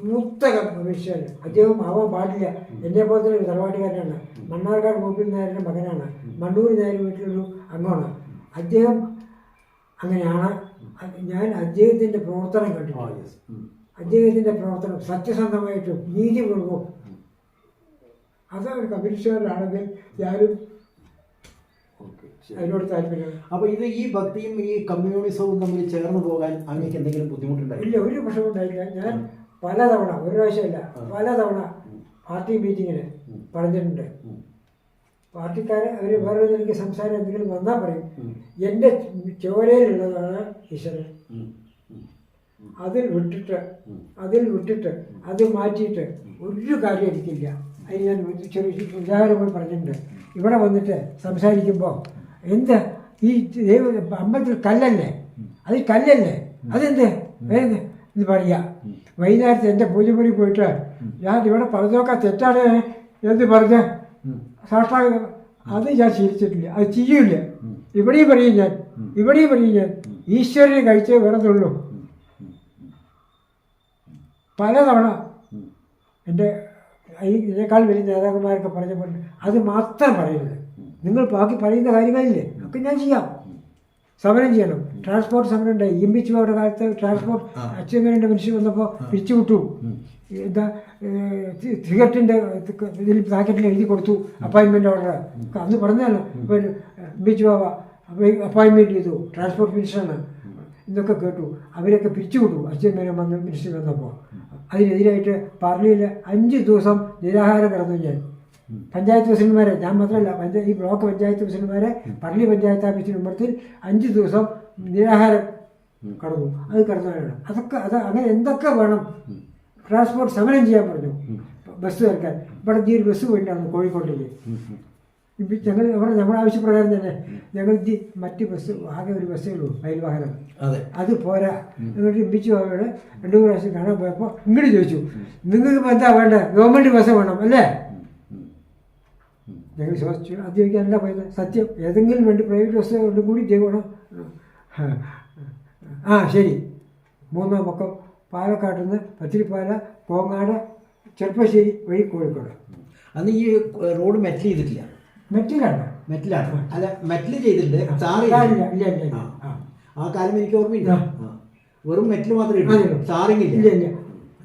മൂത്ത കമ്മീഷൻ, അദ്ദേഹം ആവാൻ പാടില്ല, എന്നെ പോലെ തന്നെ ഒരു തറവാട്ടുകാരനാണ്, മണ്ണാർക്കാട് മൂപ്പിൽ നായരുടെ മകനാണ്, മണ്ണൂർ നായർ വീട്ടിലൊരു അംഗമാണ് അദ്ദേഹം. അങ്ങനെയാണ് ഞാൻ അദ്ദേഹത്തിൻ്റെ പ്രവർത്തനം കണ്ടു. അദ്ദേഹത്തിൻ്റെ പ്രവർത്തനം സത്യസന്ധമായിട്ടും നീതിപൂർവ്വം, അത് ഒരു കമ്മ്യൂണിസ്റ്റുകാരനാണെങ്കിൽ ഞാനും അതിനോട് താല്പര്യം. അപ്പോൾ ഇത് ഈ ഭക്തിയും ഈ കമ്മ്യൂണിസവും തമ്മിൽ ചേർന്ന് പോകാൻ അങ്ങേക്ക് എന്തെങ്കിലും ബുദ്ധിമുട്ടുണ്ടായി? ഇല്ല, ഒരു പ്രശ്നം ഉണ്ടായില്ല. ഞാൻ പലതവണ, ഒരു പ്രാവശ്യമല്ല പലതവണ പാർട്ടി മീറ്റിങ്ങിന് പറഞ്ഞിട്ടുണ്ട്. പാർട്ടിക്കാരെ അവർ വേറെ എനിക്ക് സംസാരം എന്തെങ്കിലും വന്നാൽ പറയും, എൻ്റെ ചോരയിലുള്ളതാണ് ഈശ്വരൻ, അതിൽ വിട്ടിട്ട് അത് മാറ്റിയിട്ട് ഒരു കാര്യം എനിക്കില്ല. അതിന് ഞാൻ ചെറിയ ഉദാഹരണമായി പറഞ്ഞിട്ടുണ്ട്. ഇവിടെ വന്നിട്ട് സംസാരിക്കുമ്പോൾ എന്ത് ഈ ദൈവ അമ്പലത്തിൽ കല്ലല്ലേ, അത് കല്ലല്ലേ, അതെന്ത് എന്ന് പറയാം. വൈകുന്നേരത്തെ എൻ്റെ പൂജമുറി പോയിട്ട് ഞാൻ ഇവിടെ പറഞ്ഞോക്കാൻ തെറ്റാണ് എന്ന് പറഞ്ഞ് സാഷ്ടാംഗ അത് ഞാൻ ശീലിച്ചിട്ടില്ല, അത് ചെയ്യൂല. ഇവിടെയും പറയും ഞാൻ ഈശ്വരനെ കഴിച്ചേ വേറെന്നുള്ളൂ. പലതവണ എൻ്റെ ഇതിനേക്കാൾ വലിയ നേതാക്കന്മാരൊക്കെ പറഞ്ഞപ്പോൾ അത് മാത്രം പറയരുത്, നിങ്ങൾ ബാക്കി പറയുന്ന കാര്യങ്ങളില്ലേ ഒക്കെ ഞാൻ ചെയ്യാം. സമരം ചെയ്യണം. ട്രാൻസ്പോർട്ട് സമരം ഉണ്ടായി. ഇമ്പിച്ചുവയുടെ കാലത്ത് ട്രാൻസ്പോർട്ട് അച്യുതമേനോൻ്റെ മനുഷ്യർ വന്നപ്പോൾ പിരിച്ചുവിട്ടു. എന്താ സിഗരറ്റിൻ്റെ ഇതിൽ പാക്കറ്റിൽ എഴുതി കൊടുത്തു അപ്പോയിൻമെൻ്റ് ഓർഡർ. അന്ന് പറഞ്ഞതാണ് ഇമ്പിച്ചുവാവ അപ്പോയിൻമെൻറ്റ് ചെയ്തു, ട്രാൻസ്പോർട്ട് മിനിസ്റ്ററാണ് എന്നൊക്കെ കേട്ടു. അവരൊക്കെ പിരിച്ചുവിട്ടു അച്യുതമേനോൻ വന്ന് മിനിസ്റ്റർ വന്നപ്പോൾ. അതിനെതിരായിട്ട് പാർലിയിൽ 5 ദിവസം നിരാഹാരം കിടന്നു ഞാൻ. പഞ്ചായത്ത് പ്രസിഡന്റുമാരെ, ഞാൻ മാത്രമല്ല, ഈ ബ്ലോക്ക് പഞ്ചായത്ത് പ്രസിഡന്റുമാരെ പള്ളി പഞ്ചായത്ത് ഓഫീസിന് മുമ്പത്തിൽ 5 ദിവസം നിരാഹാരം കടന്നു. അത് കിടന്നവരാണ്. അതൊക്കെ അങ്ങനെ എന്തൊക്കെ വേണം. ട്രാൻസ്പോർട്ട് സമരം ചെയ്യാൻ പറഞ്ഞു, ബസ് ചേർക്കാൻ. ഇവിടെ ഈ ഒരു ബസ് പോയിട്ടാണ് കോഴിക്കോട്ടേക്ക്. ഞങ്ങൾ നമ്മുടെ ആവശ്യപ്രകാരം തന്നെ ഞങ്ങൾ മറ്റ് ബസ് ആകെ ഒരു ബസ്സേ ഉള്ളൂ, അയൽവാഹനം. അത് പോരാ. എന്നിട്ട് ഇമ്പിച്ചു അവരോട് 2 പ്രാവശ്യം കാണാൻ പോയപ്പോൾ ഇങ്ങോട്ട് ചോദിച്ചു, നിങ്ങൾക്ക് ഇപ്പോൾ എന്താ വേണ്ടത്? ഗവൺമെൻറ് ബസ് വേണം അല്ലേ? ഞങ്ങൾ ചോദിച്ചു. അത് ചോദിക്കാനല്ല പോയത്, സത്യം. ഏതെങ്കിലും വേണ്ടി പ്രൈവറ്റ് ബസ് കൊണ്ട് കൂടി ചെയ്യണം. ശരി. 3-ാം പക്കം പാലക്കാട് നിന്ന് പത്തിരിപ്പാല, കോങ്ങാട്, ചെറുപ്പശ്ശേരി വഴി കോഴിക്കോട്. അന്ന് ഈ റോഡ് മെറ്റൽ ചെയ്തിട്ടില്ല. മെറ്റിലാണ്. അല്ല, മെറ്റൽ ചെയ്തിട്ടുണ്ട്. ഇല്ല. ആ കാലം എനിക്ക് ഓർമ്മയില്ല. വെറും മെറ്റൽ മാത്രമേ ടാറിങ് ഇല്ല.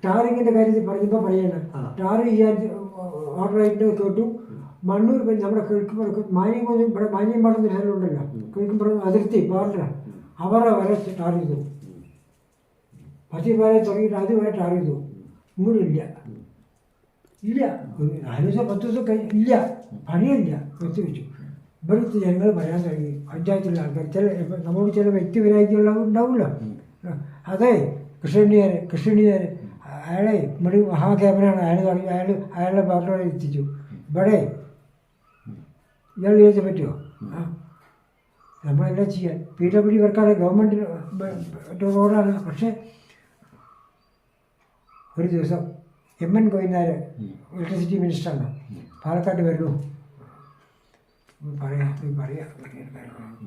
ടാറിങ്ങിന്റെ കാര്യത്തിൽ പറഞ്ഞപ്പോൾ പറയണം, ടാർ ചെയ്യാൻ ഓർഡറായിട്ട് കേട്ടു. മണ്ണൂർ നമ്മുടെ കിഴക്കുപുറം മാനിയംകുളം, ഇവിടെ മാനിയമ്പാടം എന്ന സ്ഥലമുണ്ടല്ലോ, കിഴക്കുപുറം അതിർത്തി ബോർഡർ, അവരെ വരെ ടാർ ചെയ്തു. പത്തിരിപ്പാലയിൽ തുടങ്ങിയിട്ട് അതുവരെ ടാർ ചെയ്തു. ഇങ്ങോട്ടും ഇല്ല. 4 ദിവസം 10 ദിവസം ഇല്ല, പണിയില്ല, വെച്ചു. ഇവിടുത്തെ ജനങ്ങൾ പറയാൻ തുടങ്ങി. പഞ്ചായത്തിലുള്ള ആൾക്കാർ നമ്മളോട് ചില വ്യക്തിപരായിട്ടുള്ള ഉണ്ടാവുമല്ലോ. അതെ, കൃഷ്ണണിയാർ അയാളെ ഇവിടെ മഹാക്യാമറയാണ്. അയാളുടെ പാർട്ടിയോടെ എത്തിച്ചു. ഇവിടെ ഇയാൾ ചോദിച്ചാൽ പറ്റുമോ? നമ്മളെല്ലാം ചെയ്യാൻ. PWD വർക്കാണ്, ഗവൺമെൻറ് റോഡാണ്. പക്ഷേ ഒരു ദിവസം MN ഗോവിന്ദാർ ഇലക്ട്രിസിറ്റി മിനിസ്റ്ററാണ്, പാലക്കാട് വരുന്നു. പറയാം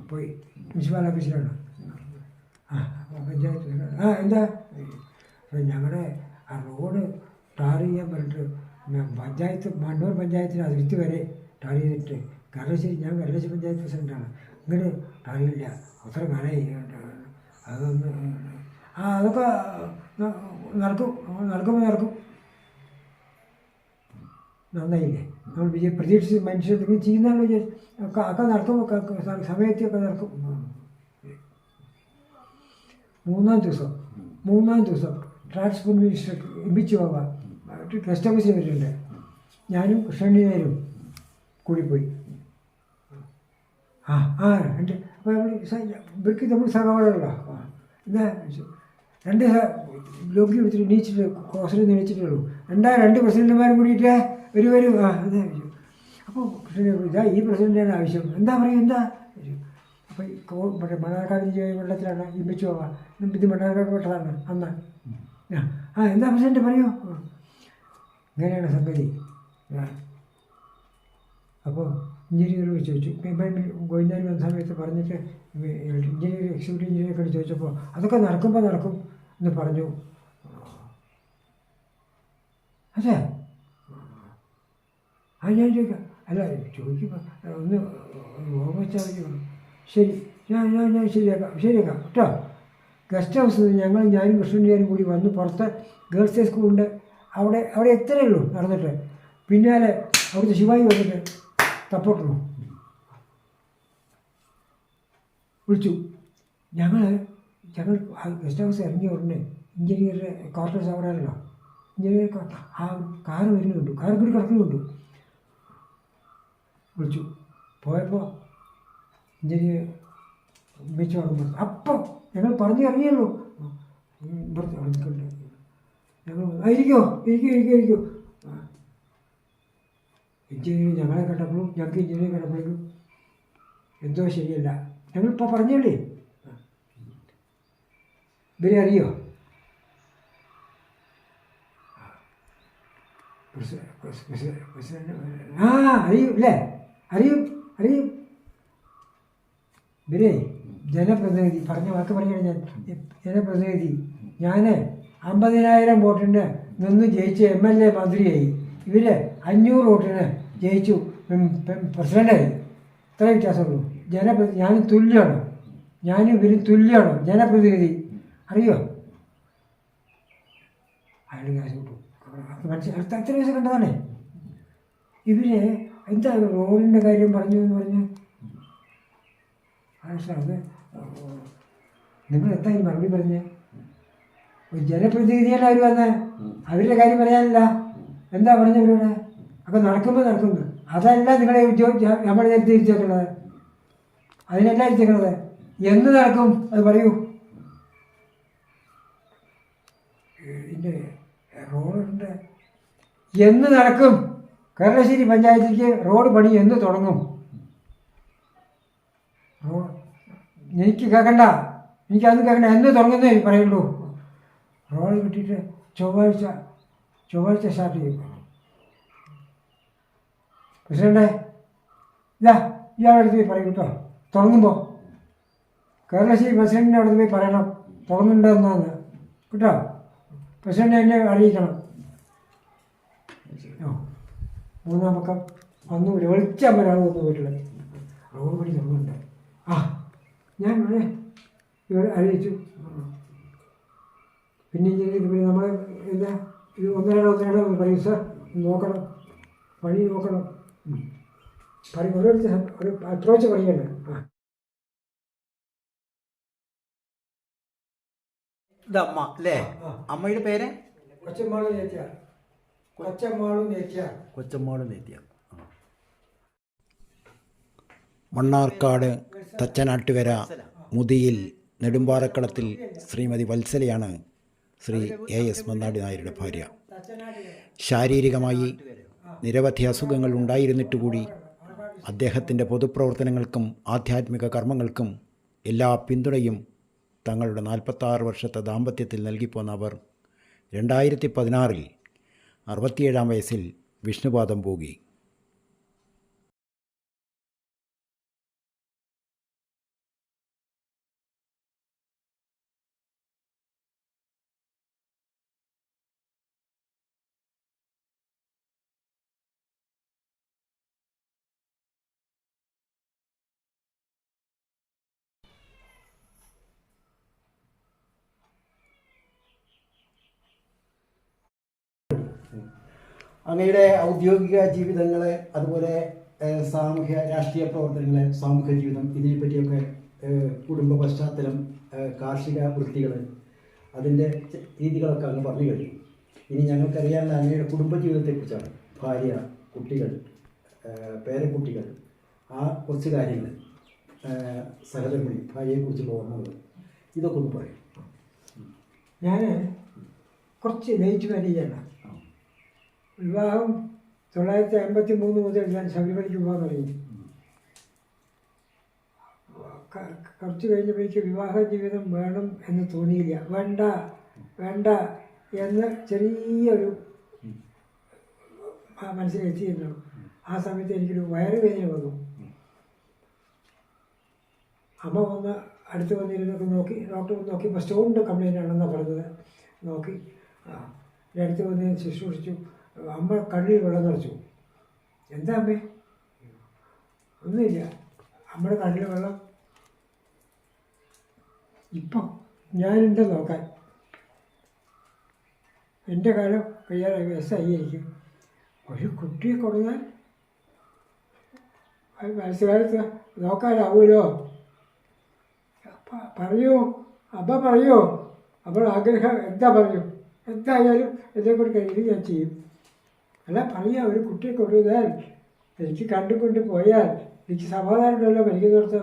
പോയി മുനിസിപ്പൽ ഓഫീസിലാണ്. പഞ്ചായത്ത് എന്താ ഞങ്ങളുടെ ആ റോഡ് ടാർ ചെയ്യാൻ പറഞ്ഞിട്ട് പഞ്ചായത്ത്, മണ്ണൂർ പഞ്ചായത്തിന് അതിർത്തി വരെ ടാർ ചെയ്തിട്ട്, കരശ്ശേരി, ഞാൻ കരശ്ശേരി പഞ്ചായത്ത് പ്രസിഡൻ്റാണ്, ഇങ്ങനെ ടാർ ചെയ്യില്ല, അത്ര കാലമായി. അതൊന്ന് അതൊക്കെ നടക്കും. നന്നായില്ലേ? നമ്മൾ പ്രതീക്ഷിച്ച് മനുഷ്യർ എന്തെങ്കിലും ചെയ്യുന്നതാണല്ലോ വിചാരിച്ചു. ഒക്കെ നടക്കും, സമയത്തൊക്കെ നടക്കും. 3-ാം ദിവസം ട്രാൻസ്പോർട്ട് മിനിസ്റ്റർ ഇമ്പിച്ചു പോവാ ഗസ്റ്റ് ഓഫീസിൽ വരുന്നുണ്ട്. ഞാനും കൃഷ്ണണിയാരും കൂടി പോയി. ഉണ്ട്. അപ്പോൾ ഇവർക്ക് നമ്മൾ സഹപാഠമല്ലോ. എന്താ 2 ലോക്കി എടുത്തിട്ട് നീച്ചിട്ട് ഹോസ്റ്റലിൽ നിന്ന് നീച്ചിട്ടുള്ളൂ. 2 പ്രസിഡന്റുമാരും കൂടിയിട്ട് വരും. അതെ. അപ്പോൾ കൃഷ്ണൻ ഈ പ്രസിഡൻ്റാണ് ആവശ്യം. എന്താ പറയും? എന്താ? അപ്പോൾ മറ്റേ മണ്ണാർക്കാട് വെള്ളത്തിലാണ് ഇമ്പിച്ചു പോവാം. ഇത് മണ്ണാർക്കാട് വെട്ടതാണ് അന്ന്. എന്താ പ്രസിഡന്റ് പറയൂ? ഇങ്ങനെയാണ് സംഗതി. അപ്പോൾ എഞ്ചിനീയർ ചോദിച്ചു. ഗോവിന്ദാൻ വന്ന സമയത്ത് പറഞ്ഞിട്ട് എക്സിക്യൂട്ടീവ് എഞ്ചിനീയറൊക്കെ ചോദിച്ചപ്പോൾ അതൊക്കെ നടക്കും എന്ന് പറഞ്ഞു. അതെ, ഞാൻ ചോദിക്കാം. അല്ല, ചോദിക്കുമ്പോൾ ഒന്ന് ഓർമ്മ വെച്ചാൽ മതി. ശരി, ഞാൻ ശരിയാക്കാം കേട്ടോ. ഗസ്റ്റ് ഹൗസിൽ നിന്ന് ഞാനും കൃഷ്ണനും കൂടി വന്ന് പുറത്ത് ഗേൾസ് സ്കൂളുണ്ട്, അവിടെ എത്രയേ ഉള്ളൂ നടന്നിട്ട്. പിന്നാലെ അവിടുത്തെ ശിവായി വന്നിട്ട് തപ്പോട്ടണോ വിളിച്ചു. ഞങ്ങൾ ഗസ്റ്റ് ഹൗസ് ഇറങ്ങി ഉടനെ എഞ്ചിനീയറുടെ ക്വാർട്ടേഴ്സ് അവിടെയാണല്ലോ. എഞ്ചിനീയർ ആ കാറ് വരുന്നുണ്ട്, കാറ് കൂടി കിടക്കുന്നുണ്ട്. വിളിച്ചു. പോയപ്പോൾ എഞ്ചിനീയർ വെച്ച് തുടങ്ങുമ്പോൾ അപ്പം ഞങ്ങൾ പറഞ്ഞു ഇറങ്ങിയല്ലോ. ഞങ്ങൾ ഇരിക്കോ. എഞ്ചിനീയർ ഞങ്ങളെ കണ്ടപ്പോഴും ഞങ്ങൾക്ക് എഞ്ചിനീയർ കണ്ടപ്പോഴേക്കും എന്തോ ശരിയല്ല. ഞങ്ങളിപ്പോൾ പറഞ്ഞല്ലേ, ഇവരെ അറിയോ? ആ അറിയും അല്ലേ, അറിയും അറിയും. ഇവരെ ജനപ്രതിനിധി പറഞ്ഞ വാക്ക് പറയുകയാണ് ഞാൻ. ജനപ്രതിനിധി ഞാൻ 50,000 വോട്ടിന് നിന്ന് ജയിച്ച് MLA മന്ത്രിയായി. ഇവർ 500 വോട്ടിന് ജയിച്ചു പ്രസിഡൻ്റായി. ഇത്ര വ്യത്യാസമുള്ളൂ. ഞാനും തുല്യമാണ്, ഞാനും ഇവരും തുല്യമാണ്. ജനപ്രതിനിധി അറിയോ? അയാൾ കാശ് കിട്ടും മനസ്സിലായി. അത്ര ദിവസം കണ്ടതാണേ. ഇവര് എന്താ റോഡിൻ്റെ കാര്യം പറഞ്ഞു എന്ന് പറഞ്ഞ് അത് നിങ്ങൾ എന്താ ഈ മറുപടി പറഞ്ഞ്? ഒരു ജനപ്രതിനിധിയാണ് അവർ വന്നേ, അവരുടെ കാര്യം പറയാനില്ല. എന്താ പറഞ്ഞവരോട് ഒക്കെ നടക്കുമ്പോൾ നടക്കുന്നു. അതല്ല നിങ്ങളെ നമ്മൾ നേരത്തെ ഇരുത്തേക്കുന്നത്, അതിനല്ല ഇരുത്തേക്കുന്നത്. എന്ന് നടക്കും അത് പറയൂ. ഇതിൻ്റെ റോഡുണ്ട് എന്ന് നടക്കും? കേരളശ്ശേരി പഞ്ചായത്തിലേക്ക് റോഡ് പണി എന്ന് തുടങ്ങും? എനിക്ക് കേൾക്കണ്ട, എനിക്കത് കേൾക്കണ്ട. എന്ന് തുടങ്ങുന്നേ പറയുള്ളൂ. റോഡ് കിട്ടിയിട്ട് ചൊവ്വാഴ്ച സ്റ്റാർട്ട് ചെയ്യും. പ്രസിഡൻ്റെ ഇയാളുടെ അടുത്ത് പോയി പറയും കേട്ടോ. തുടങ്ങുമ്പോൾ കേരളശ്ശേരി പ്രസിഡൻറ്റിൻ്റെ അടുത്ത് പോയി പറയണം തുടങ്ങുന്നുണ്ടെന്നാന്ന് കേട്ടോ. പ്രസിഡന്റ് എന്നെ അറിയിക്കണം. മൂന്നാം പക്കം വന്നു വെളിച്ചാൻ ഒരാൾ വന്നു വീട്ടിൽ റോഡ് പണി തുടങ്ങുന്നുണ്ട്. ഞാൻ ഇവിടെ അറിയിച്ചു. പിന്നെ പിന്നെ നമ്മൾ എന്താ ഇത് ഒന്നര പറയും സാർ നോക്കണം, പണി നോക്കണം പറയും. ഒരു അപ്രോച്ച് പറയണ്ട. ഇതമ്മ അല്ലേ? അമ്മയുടെ പേര് കൊച്ചമ്മാള് നേറ്റിയ. കൊച്ചമ്മാള് നേറ്റിയ. മണ്ണാർക്കാട് തച്ചനാട്ടുകര മുതിയിൽ നെടുമ്പാറക്കളത്തിൽ ശ്രീമതി വത്സലയാണ് ശ്രീ AS മന്നാടി നായരുടെ ഭാര്യ. ശാരീരികമായി നിരവധി അസുഖങ്ങൾ ഉണ്ടായിരുന്നിട്ട് കൂടി അദ്ദേഹത്തിൻ്റെ പൊതുപ്രവർത്തനങ്ങൾക്കും ആധ്യാത്മിക കർമ്മങ്ങൾക്കും എല്ലാ പിന്തുണയും തങ്ങളുടെ 46 വർഷത്തെ ദാമ്പത്യത്തിൽ നൽകിപ്പോന്ന അവർ 2016 67-ാം വയസ്സിൽ വിഷ്ണുപാദം പോകി. അങ്ങയുടെ ഔദ്യോഗിക ജീവിതങ്ങളെ, അതുപോലെ സാമൂഹ്യ രാഷ്ട്രീയ പ്രവർത്തനങ്ങളെ, സാമൂഹ്യ ജീവിതം, ഇതിനെപ്പറ്റിയൊക്കെ കുടുംബ പശ്ചാത്തലം, കാർഷിക വൃത്തികൾ, അതിൻ്റെ രീതികളൊക്കെ അങ്ങ് പറഞ്ഞു കഴിഞ്ഞു. ഇനി ഞങ്ങൾക്കറിയാവുന്ന അങ്ങയുടെ കുടുംബജീവിതത്തെക്കുറിച്ചാണ്. ഭാര്യ, കുട്ടികൾ, പേരക്കുട്ടികൾ, ആ കുറച്ച് കാര്യങ്ങൾ, സഹധർമ്മിണി, ഭാര്യയെക്കുറിച്ചുള്ള ഓർമ്മകൾ, ഇതൊക്കെ ഒന്ന് പറയും. ഞാൻ കുറച്ച് ലേറ്റ് മാരേജാണ്. വിവാഹം 1953 മുതൽ ഞാൻ ശബരിമലയ്ക്ക് പോകാൻ തുടങ്ങി. കുറച്ച് കഴിഞ്ഞപ്പോഴേക്ക് വിവാഹ ജീവിതം വേണം എന്ന് തോന്നിയില്ല. വേണ്ട എന്ന് ചെറിയൊരു മനസ്സിലെത്തിയിരുന്നു. ആ സമയത്ത് എനിക്കൊരു വയറുവേദന വന്നു. അമ്മ വന്ന് അടുത്ത് വന്നിരുന്നൊക്കെ നോക്കി, ഡോക്ടർ നോക്കിയപ്പോൾ സ്റ്റോണിൻ്റെ കംപ്ലയിൻ്റ് ആണെന്നാണ് പറഞ്ഞത്. നോക്കി അടുത്ത് വന്ന് ശുശ്രൂഷിച്ചു. അമ്മ കണ്ണിൽ വെള്ളം നിറച്ചു. എന്താ അമ്മേ? ഒന്നുമില്ല, അമ്മയുടെ കണ്ണിൽ വെള്ളം. ഇപ്പം ഞാനെന്താ നോക്കാൻ? എൻ്റെ കാലം കഴിയാറായി, വയസ്സായി എനിക്ക്. ഒരു കുട്ടിയെ കൊടുത്താൽ മനസ്സിലായിട്ട് നോക്കാനാവുമല്ലോ. പറയൂ അമ്മ, പറയൂ. അപ്പോൾ ആഗ്രഹം എന്താ പറയൂ? എന്തായാലും എന്നെക്കൊണ്ട് കഴിയുന്നത് ഞാൻ ചെയ്യും. അല്ല പറയുക, ഒരു കുട്ടിയെ കൊണ്ടുവന്നാൽ എനിക്ക് കണ്ടുകൊണ്ട് പോയാൽ എനിക്ക് സമാധാനമുണ്ടല്ലോ മരിക്കുന്നിടത്ത്.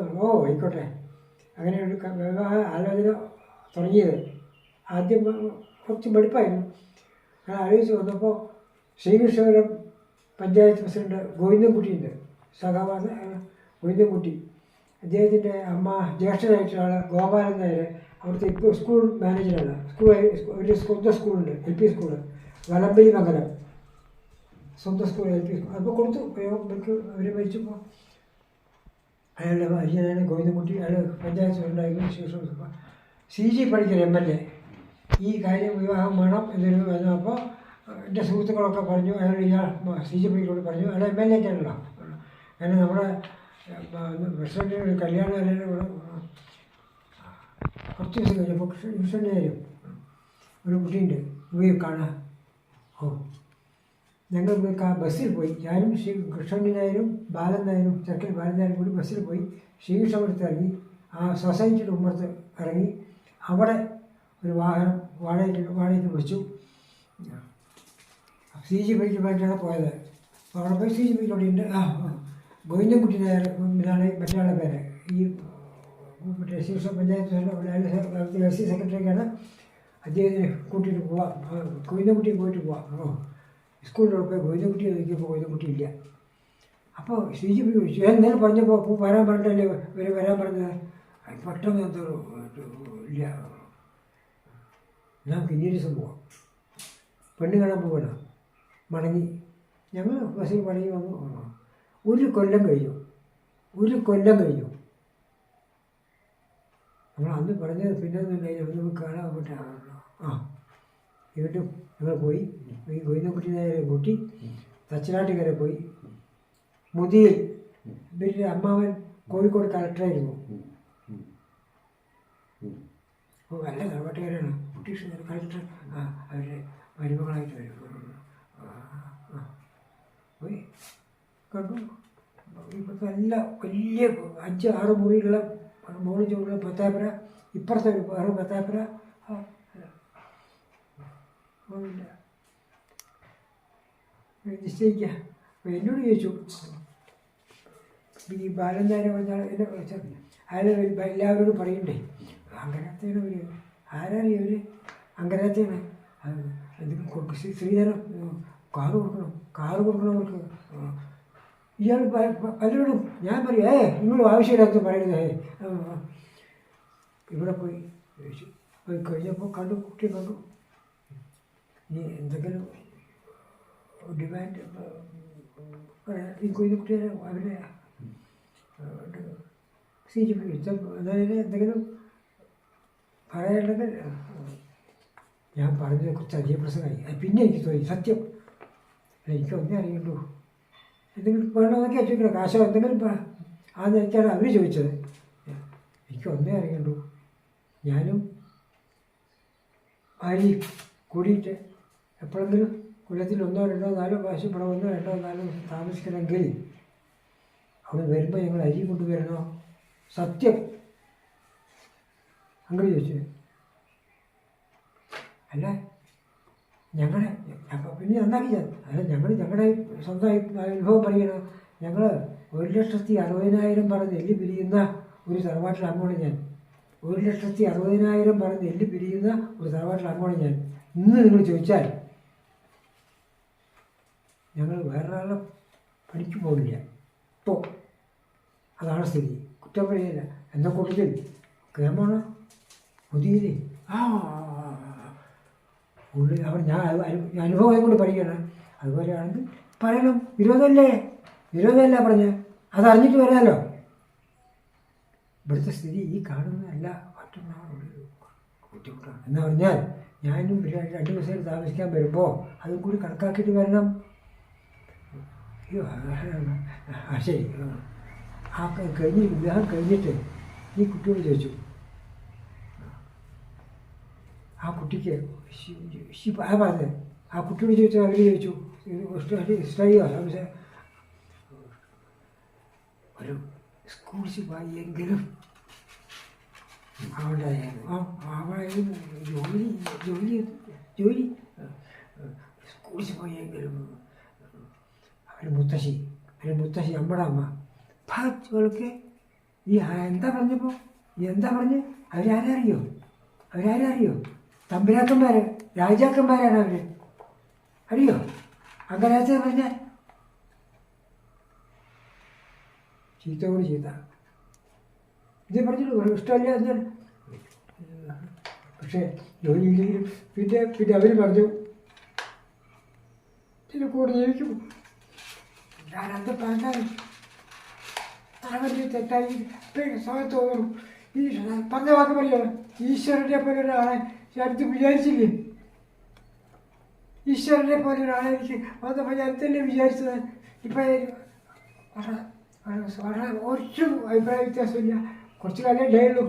ആയിക്കോട്ടെ. അങ്ങനെ ഒരു വിവാഹ ആലോചന തുടങ്ങിയത്. ആദ്യം കുറച്ച് മടുപ്പായിരുന്നു. ഞാൻ ആലോചിച്ച് വന്നപ്പോൾ ശ്രീകൃഷ്ണപുരം പഞ്ചായത്ത് പ്രസിഡന്റ് ഗോവിന്ദൻകുട്ടിയുണ്ട്, സഖാവാസ ഗോവിന്ദൻകുട്ടി. അദ്ദേഹത്തിൻ്റെ അമ്മ ജ്യേഷ്ഠനായിട്ടുള്ള ആൾ ഗോപാലൻ നായർ, അവിടുത്തെ ഇപ്പോൾ സ്കൂൾ മാനേജറാണ്. ഒരു സ്വന്തം സ്കൂളുണ്ട്, LP സ്കൂള്, വലമ്പലി മംഗലം. സ്വന്തം സ്കൂൾ LP സ്കൂൾ അപ്പോൾ കൊടുത്തു. ഇവർക്ക് അവർ മരിച്ചപ്പോൾ അയാളുടെ അയ്യനാണ് ഗോവിന്ദൻകുട്ടി. അയാൾ പഞ്ചായത്ത് ഉണ്ടായിരുന്നു. ശേഷം CG പണിക്കർ MLA ഈ കാര്യം വിവാഹം വേണം എന്നൊരു വന്നപ്പോൾ എൻ്റെ സുഹൃത്തുക്കളൊക്കെ പറഞ്ഞു. അയാൾ CG പണിക്കരോട് പറഞ്ഞു. അയാൾ MLA ആണല്ലോ. കാരണം നമ്മുടെ പ്രസിഡന്റ് ഒരു കല്യാണം അല്ലെങ്കിൽ കുറച്ച് ദിവസം കഴിഞ്ഞപ്പോൾ കൃഷ്ണനായാലും ഒരു കുട്ടിയുണ്ട് ഇവയെ കാണാൻ. ഞങ്ങൾ ബസ്സിൽ പോയി. ഞാനും കൃഷ്ണനായാലും ബാലൻ നായരും ചെറുക്കൻ ബാലൻ നായരും കൂടി ബസ്സിൽ പോയി ശ്രീകൃഷ്ണപുരത്ത് ഇറങ്ങി. ആ സൊസൈറ്റിയുടെ ഉമ്മറത്ത് ഇറങ്ങി. അവിടെ ഒരു വാഹനം വാടകയ്ക്ക് വിളിച്ചു. CG പണിക്കുമായിട്ടാണ് പോയത്. അപ്പോൾ അവിടെ പോയി CG പണിക്കുണ്ട്. ഗോവിന്ദൻകുട്ടി നായർ ഇതാണ് മറ്റൊരാളുടെ പേര്. ഈ മറ്റേ ശീർഷ പഞ്ചായത്ത് LC സെക്രട്ടറിക്കാണ്. അദ്ദേഹത്തിന് കൂട്ടിയിട്ട് പോവാം. ഗോവിന്ദൻകുട്ടിയെ പോയിട്ട് പോവാം. സ്കൂളിൽ പോയി ഗോവിന്ദൻകുട്ടിയെ നോക്കിയപ്പോൾ ഗോവിന്ദൻകുട്ടി ഇല്ല. അപ്പോൾ CG ചോദിച്ചു, എന്നാലും പറഞ്ഞപ്പോൾ വരാൻ പറഞ്ഞിട്ടല്ലേ ഇവർ വരാൻ പറഞ്ഞത്. പെട്ടെന്ന് എന്തോ ഇല്ല, നമുക്ക് ഇനി ദിവസം പോവാം, പെണ്ണ് കാണാൻ പോകണം. മടങ്ങി ഞങ്ങൾ ബസ്സിൽ മടങ്ങി വന്നു. ഒരു കൊല്ലം കഴിഞ്ഞു. നമ്മൾ അന്ന് പറഞ്ഞത് പിന്നെ ഒന്നും നമുക്ക് കാണാൻ പറ്റാണല്ലോ. വീണ്ടും ഞങ്ങൾ പോയി. ഗോവിന്ദൻകുട്ടി നായരെ കൂട്ടി തച്ചനാട്ടുകര പോയി. മുതിയിൽ ഇവരുടെ അമ്മാവൻ കോഴിക്കോട് കളക്ടറായിരുന്നു. നല്ല തറവാട്ടുകാരാണ്. ബ്രിട്ടീഷ് കളക്ടർ അവരുടെ മരുമകളായിട്ട് വരും. പോയി കണ്ടു. ഇപ്പോഴത്തെ നല്ല വലിയ 5-6 മുറിയുള്ള മുകളിൽ ചൂടുള്ള പത്താപ്പുര, ഇപ്പുറത്തെ ഒരു വേറെ പത്താപ്പുര. നിശ്ചയിക്കുക. അപ്പോൾ എന്നോട് ചോദിച്ചു, ഈ ബാലന്താരെ പറഞ്ഞാൽ എന്നെ വിളിച്ചാൽ അയാൾ എല്ലാവരോടും പറയണ്ടേ അങ്കരാത്താണ് അവർ. ആരാറിയ അവർ അങ്കരാത്താണ്. എന്തെങ്കിലും കൊടുക്കും. ശ്രീധരൻ കാറ് കൊടുക്കണം അവർക്ക്. ഇയാൾ പലരോടും ഞാൻ പറയും, നിങ്ങൾ ആവശ്യമില്ലാത്ത പറയുന്നത്. ഇവിടെ പോയി ചോദിച്ചു. പോയി കഴിഞ്ഞപ്പോൾ കുട്ടി കണ്ടു. ഇനി എന്തെങ്കിലും ഡിമാൻഡ് ഈ കുട്ടിയെ അവരെ CG അതായത് എന്തെങ്കിലും പറയാനുണ്ടെങ്കിൽ ഞാൻ പറഞ്ഞതിനെ കുറിച്ച് അധികപ്രസംഗമായി. പിന്നെ എനിക്ക് തോന്നി സത്യം എനിക്കൊന്നേ അറിയുള്ളൂ. എന്തെങ്കിലും വേണമെന്നൊക്കെ ചോദിക്കണം. കാശോ എന്തെങ്കിലും ആദ്യം എനിക്കാണ് അവർ ചോദിച്ചത്. എനിക്കൊന്നേ അറിയുള്ളൂ. ഞാനും ഭാര്യ കൂടിയിട്ട് എപ്പോഴെങ്കിലും കൊല്ലത്തിൽ 1, 2, 4 പ്രാവശ്യം ഇവിടെ 1, 2, 4 താമസിക്കണമെങ്കിൽ അവിടെ വരുമ്പോൾ ഞങ്ങൾ അരി കൊണ്ടുവരണോ? സത്യം അങ്ങനെ ചോദിച്ചു. അല്ല ഞങ്ങളുടെ അപ്പം പിന്നെ നന്നാക്കി ഞാൻ. അല്ല ഞങ്ങളുടെ സ്വന്തമായി അനുഭവം പറയണം. ഞങ്ങൾ 1,60,60,000 പറഞ്ഞ് നെല്ല് പിരിയുന്ന ഒരു തറവാട്ടിൽ അംഗമാണ് ഞാൻ. 1,60,60,000 പറഞ്ഞ് നെല്ല് പിരിയുന്ന ഒരു തറവാട്ടിൽ അംഗമാണ് ഞാൻ. ഇന്ന് നിങ്ങൾ ചോദിച്ചാൽ ഞങ്ങൾ വേറൊരാളുടെ പണിക്ക് പോകില്ല. ഇപ്പോൾ അതാണ് സ്ഥിതി. കുറ്റം പറയില്ല. എന്ന കൂട്ടത്തിൽ കേമാണ് പുതിയത്. ഉള്ളിൽ അവർ ഞാൻ അനുഭവം കൊണ്ട് പറയുകയാണ്. അതുപോലെയാണെങ്കിൽ പറയണം. വിരോധമല്ല പറഞ്ഞ് അതറിഞ്ഞിട്ട് വരാമല്ലോ. ഇവിടുത്തെ സ്ഥിതി ഈ കാണുന്നതല്ല, മറ്റൊന്നാണ് ബുദ്ധിമുട്ടാണ്. എന്ന് പറഞ്ഞാൽ ഞാനും 2 ദിവസം താമസിക്കാൻ വരുമ്പോൾ അതും കൂടി കണക്കാക്കിയിട്ട് വരണം. അയ്യോ ശരി. വിവാഹം കഴിഞ്ഞിട്ട് ഈ കുട്ടിയോട് ചോദിച്ചു. ആ കുട്ടിക്ക് പറഞ്ഞത് ആ കുട്ടിയോട് ചോദിച്ചു. അവർ ചോദിച്ചു ഒരു സ്കൂൾ ശിപായിയെങ്കിലും അവളായാലും ജോലി സ്കൂൾ ശിപായിയെങ്കിലും അവരുടെ മുത്തശ്ശി നമ്മുടെ അമ്മ ഭാഗത്തുകൾക്ക് ഈ എന്താ പറഞ്ഞ് അവരാരറിയോ തമ്പുരാക്കന്മാർ, രാജാക്കന്മാരാണ് അവർ. അറിയോ അങ്കരാജ പറഞ്ഞാൽ ചീത്തയോട് ചീത്ത. ഇത് പറഞ്ഞിട്ട് ഇഷ്ടമല്ല എന്നാൽ പക്ഷേ ജോലിയില്ലെങ്കിലും പിന്നെ അവർ പറഞ്ഞു ഇതിൽ കൂടെ ജീവിക്കും. അത് പറഞ്ഞാൽ വലിയ തെറ്റായി സമയത്ത് തോന്നുന്നു. ഈ പറഞ്ഞ വാക്ക് പറയണം, ഈശ്വരനെ പോലെ ഒരാളെ ഞാനത് വിചാരിച്ചില്ലേ? ഈശ്വരനെ പോലെ ഒരാളെ എനിക്ക് വന്നപ്പോൾ ഞാൻ തന്നെ വിചാരിച്ചത്. ഇപ്പം വളരെ ഒരു അഭിപ്രായ വ്യത്യാസമില്ല. കുറച്ച് കാലം ഉണ്ടായുള്ളൂ.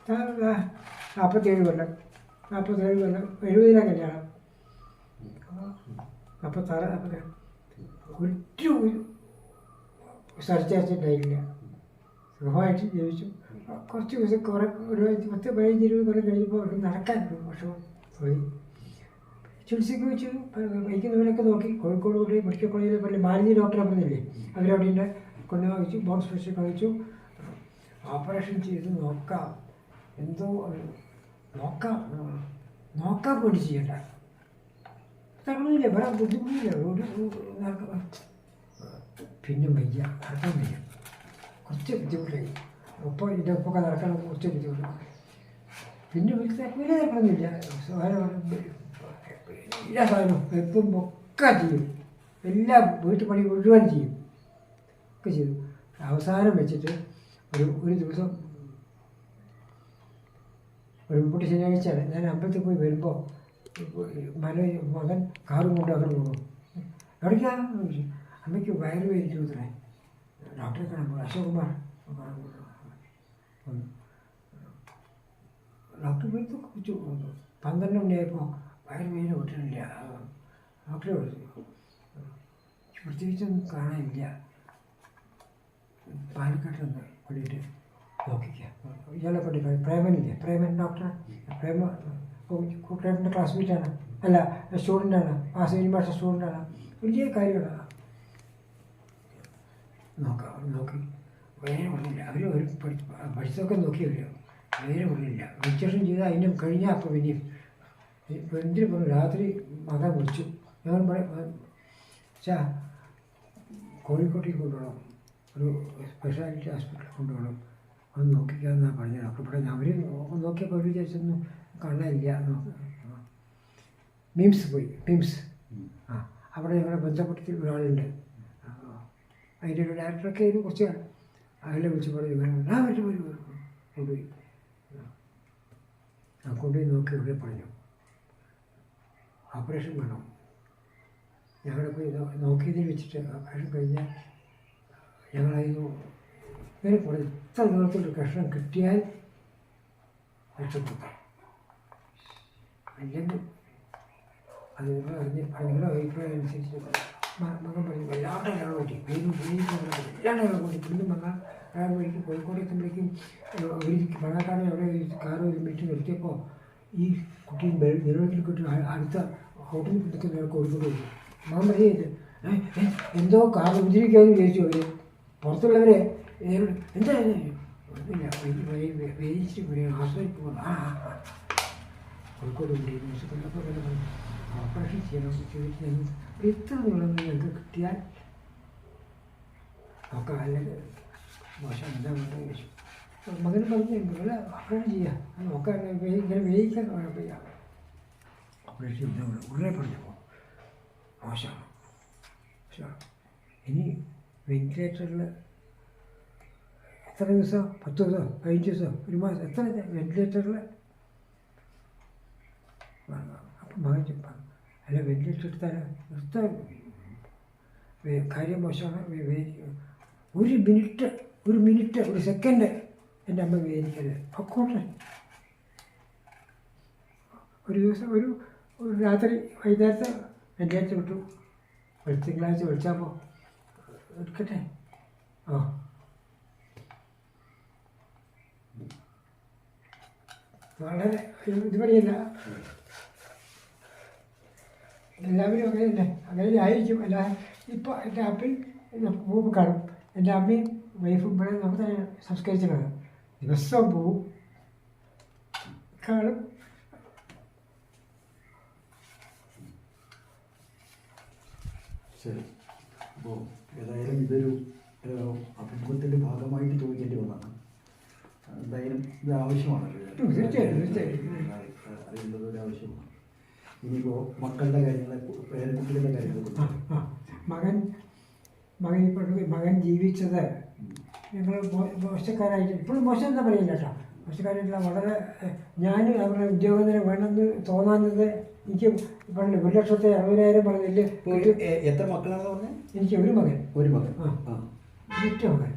47 കൊല്ലം 70 കല്യാണം. 46 ഒരു സർച്ചായിട്ടുണ്ടായില്ല. സുഖമായിട്ട് ജീവിച്ചു. കുറച്ച് ദിവസം ഒരു 10-15-20 കൊല്ലം കഴിഞ്ഞപ്പോൾ ഒരു നടക്കാൻ പക്ഷേ പോയി. ചികിത്സയ്ക്ക് വെച്ചു വൈകുന്നവരൊക്കെ നോക്കി. കോഴിക്കോട് കൂടി മെഡിക്കൽ കോളേജിലെ പോലെ മാലിന്യ ഡോക്ടറെ പറഞ്ഞില്ലേ, അവരവിടെ ഉണ്ട് കൊണ്ടുവച്ചു. ബോൺ സ്പെഷ്യൽ കഴിച്ചു. ഓപ്പറേഷൻ ചെയ്ത് നോക്കാം, എന്തോ നോക്കാൻ വേണ്ടി ചെയ്യണ്ട. തകണില്ല, വേറെ ബുദ്ധിമുട്ടില്ല. പിന്നെ വയ്യ, നടക്കാൻ വയ്യ, കുറച്ച് ബുദ്ധിമുട്ടായി. ഒപ്പം ഇതിൻ്റെ ഒപ്പൊക്കെ നടക്കാൻ കുറച്ച് ബുദ്ധിമുട്ടാണ്. പിന്നെ വലിയ നടക്കണമെന്നില്ല. എല്ലാ സാധനവും എപ്പം ഒക്കെ ചെയ്യും. എല്ലാ വീട്ടുപണി മുഴുവൻ ചെയ്യും, ഒക്കെ ചെയ്തു. അവസാനം വെച്ചിട്ട് ഒരു ദിവസം ഒരു മുമ്പ് ശനിയാഴ്ചയാണ്. ഞാൻ അമ്പലത്തിൽ പോയി വരുമ്പോൾ മകൻ കാറും കൊണ്ട് അങ്ങനെ പോകും. എവിടേക്കാണ് ചോദിച്ചു. അമ്മയ്ക്ക് വയറുവേദനിക്കുന്നത്രേ. ഡോക്ടറെ കാണാൻ പോകും, അശോകുമാർ ഡോക്ടർ പോയി കുറിച്ചു. 12 മണിയായപ്പോൾ വയറുവേദന വിട്ടിട്ടില്ല. ഡോക്ടറെ വിളിച്ചു. പ്രത്യേകിച്ചൊന്നും കാണാനില്ല. പാലക്കാട്ടിലൊന്ന് കൊണ്ടിട്ട് നോക്കിക്കുക. ഇയാളെ കൊണ്ട് പ്രേമനില്ലേ, പ്രേമൻ ഡോക്ടർ, പ്രേമൻ്റെ ക്ലാസ്മേറ്റാണ്, അല്ല സ്റ്റുഡൻ്റാണ്, ആ സിനിമ സ്റ്റുഡൻ്റാണ്. വലിയ കാര്യമാണ്. നോക്കി വേറെ ഉള്ളില്ല. അവർ പഠിത്തമൊക്കെ നോക്കിയല്ലോ, വേറെ ഉള്ളില്ല. രജിസ്ട്രേഷൻ ചെയ്താൽ അതിനും കഴിഞ്ഞാൽ അപ്പോൾ പിന്നെയും എന്തിനു പറഞ്ഞു. രാത്രി മകൻ വിളിച്ചു. ഞാൻ ചാ കോഴിക്കോട്ടേക്ക് കൊണ്ടുപോകണം, ഒരു സ്പെഷ്യാലിറ്റി ഹോസ്പിറ്റലിൽ കൊണ്ടുപോകണം, ഒന്ന് നോക്കിക്കാമെന്നാണ് പറഞ്ഞത്. അപ്പോൾ ഇവിടെ അവർ നോക്കിയപ്പോൾ അവർ വിചാരിച്ചൊന്നും കാണാനില്ല. മിംസ് പോയി. മിംസ് അവിടെ ഞങ്ങളുടെ ബന്ധപ്പെട്ട ഒരാളുണ്ട്. അതിൻ്റെ ഒരു ഡയറക്ടറൊക്കെ ഇത് കുറച്ച് അയാളെ വിളിച്ച് പറഞ്ഞു കൊണ്ടുപോയി. കൊണ്ടുപോയി നോക്കി ഇവിടെ പറഞ്ഞു ഓപ്പറേഷൻ വേണം. ഞങ്ങളെ പോയി നോക്കിയതിൽ വെച്ചിട്ട് ഓപ്പറേഷൻ കഴിഞ്ഞാൽ ഞങ്ങളായിരുന്നു ഇങ്ങനെ പറഞ്ഞു. ഇത്ര ദൂരത്തൊരു കഷ്ണം കിട്ടിയാൽ രക്ഷപ്പെടുത്താം, അല്ലെങ്കിൽ അത് നിങ്ങൾ നിങ്ങളുടെ അഭിപ്രായം അനുസരിച്ച് മകൻ പറഞ്ഞു. വല്ലാണ്ട് അയാൾ കൂട്ടി വല്ലാണ്ട് അയാൾ കൂട്ടി. പിന്നെ മകൻ അയാൾ വഴിക്ക് കോഴിക്കോട് എത്തുമ്പോഴേക്കും മണക്കാട് അവിടെ കാറ് ഒരു മിനിറ്റ് നിർത്തിയപ്പോൾ ഈ കുട്ടി നിലവിൽ കിട്ടി അടുത്ത ഹോട്ടലിൽ നിൽക്കുന്ന അയാൾ കോഴിക്കോട് പോയി. മകൻ പറയുന്നത് എന്തോ കാറ് ഉപദ്രവിക്കാമെന്ന് വിചാരിച്ചു. അവർ പുറത്തുള്ളവരെ എന്താ ഒന്നുമില്ല, വേദിച്ചിട്ട് ആശ്രയിക്കും. കോഴിക്കോട് ഉണ്ട് മ്യൂസിക്കലപ്പോൾ ഓപ്പറേഷൻ ചെയ്യണം ചോദിച്ചു. എത്ര ദൂരം ഞങ്ങൾക്ക് കിട്ടിയാൽ നോക്കാം, അല്ലെങ്കിൽ മോശം എന്താ വേണ്ടത് ചോദിച്ചു. മകന് പറഞ്ഞു നിങ്ങൾ ഓപ്പറേഷൻ ചെയ്യാം, നോക്കാൻ ഇങ്ങനെ വേദിക്കാൻ കുഴപ്പമില്ല. ഓപ്പറേഷൻ ചെയ്ത ഉടനെ പറഞ്ഞപ്പോൾ മോശമാണ്. ഇനി വെന്റിലേറ്ററിൽ എത്ര ദിവസം, 10 ദിവസം, 15 ദിവസം, ഒരു മാസം, എത്ര വെന്റിലേറ്ററിൽ. അപ്പം മകൻ ചെപ്പാണ്, അല്ല വെന്റിലേറ്റർ എടുത്താൽ നിർത്താൻ കാര്യം മോശമാണ്. ഒരു മിനിറ്റ് ഒരു സെക്കൻഡ് എൻ്റെ അമ്മ വേദിക്കരുത്, പൊക്കോട്ടെ. ഒരു ദിവസം ഒരു രാത്രി വൈകുന്നേരത്തെ വെന്റിലേറ്റർ വിട്ടു. തിങ്കളാഴ്ച വിളിച്ചപ്പോൾ എടുക്കട്ടെ. വളരെ ഇതുവരെയല്ല, എല്ലാവരും അങ്ങനെയല്ലേ, അങ്ങനെ ആയിരിക്കും. അല്ല ഇപ്പോൾ എൻ്റെ അമ്മയും പൂവ് കാണും. എൻ്റെ അമ്മയും വൈഫും ഇവിടെ നമുക്ക് സംസ്കരിച്ച് കാണും. ദിവസവും പോവും കാണും. ശരി. അപ്പോൾ ഏതായാലും ഇതൊരു അഭിമുഖത്തിൻ്റെ ഭാഗമായിട്ട് ചോദിക്കേണ്ടി വന്നതാണ്. എന്തായാലും ഇത് ആവശ്യമാണല്ലോ, അറിയേണ്ടത് ഒരു ആവശ്യമാണ്. ഇനിയിപ്പോൾ മക്കളുടെ കാര്യങ്ങൾ, പേരക്കുട്ടികളുടെ കാര്യങ്ങൾ, മകൻ ജീവിച്ചത് ഞങ്ങൾ മോശക്കാരായിട്ട് ഇപ്പോഴും മോശം എന്താ പറയില്ല കേട്ടോ, മോശക്കാരായിട്ടുള്ള വളരെ ഞാൻ അവരുടെ ഉദ്യോഗത്തിന് വേണമെന്ന് തോന്നാഞ്ഞത് എനിക്ക് പറഞ്ഞില്ല 1,60,60,000 പറഞ്ഞില്ല. എത്ര മക്കളാണെന്ന് പറഞ്ഞത്? എനിക്ക് ഒരു മകൻ. ആ ഒറ്റ മകൻ.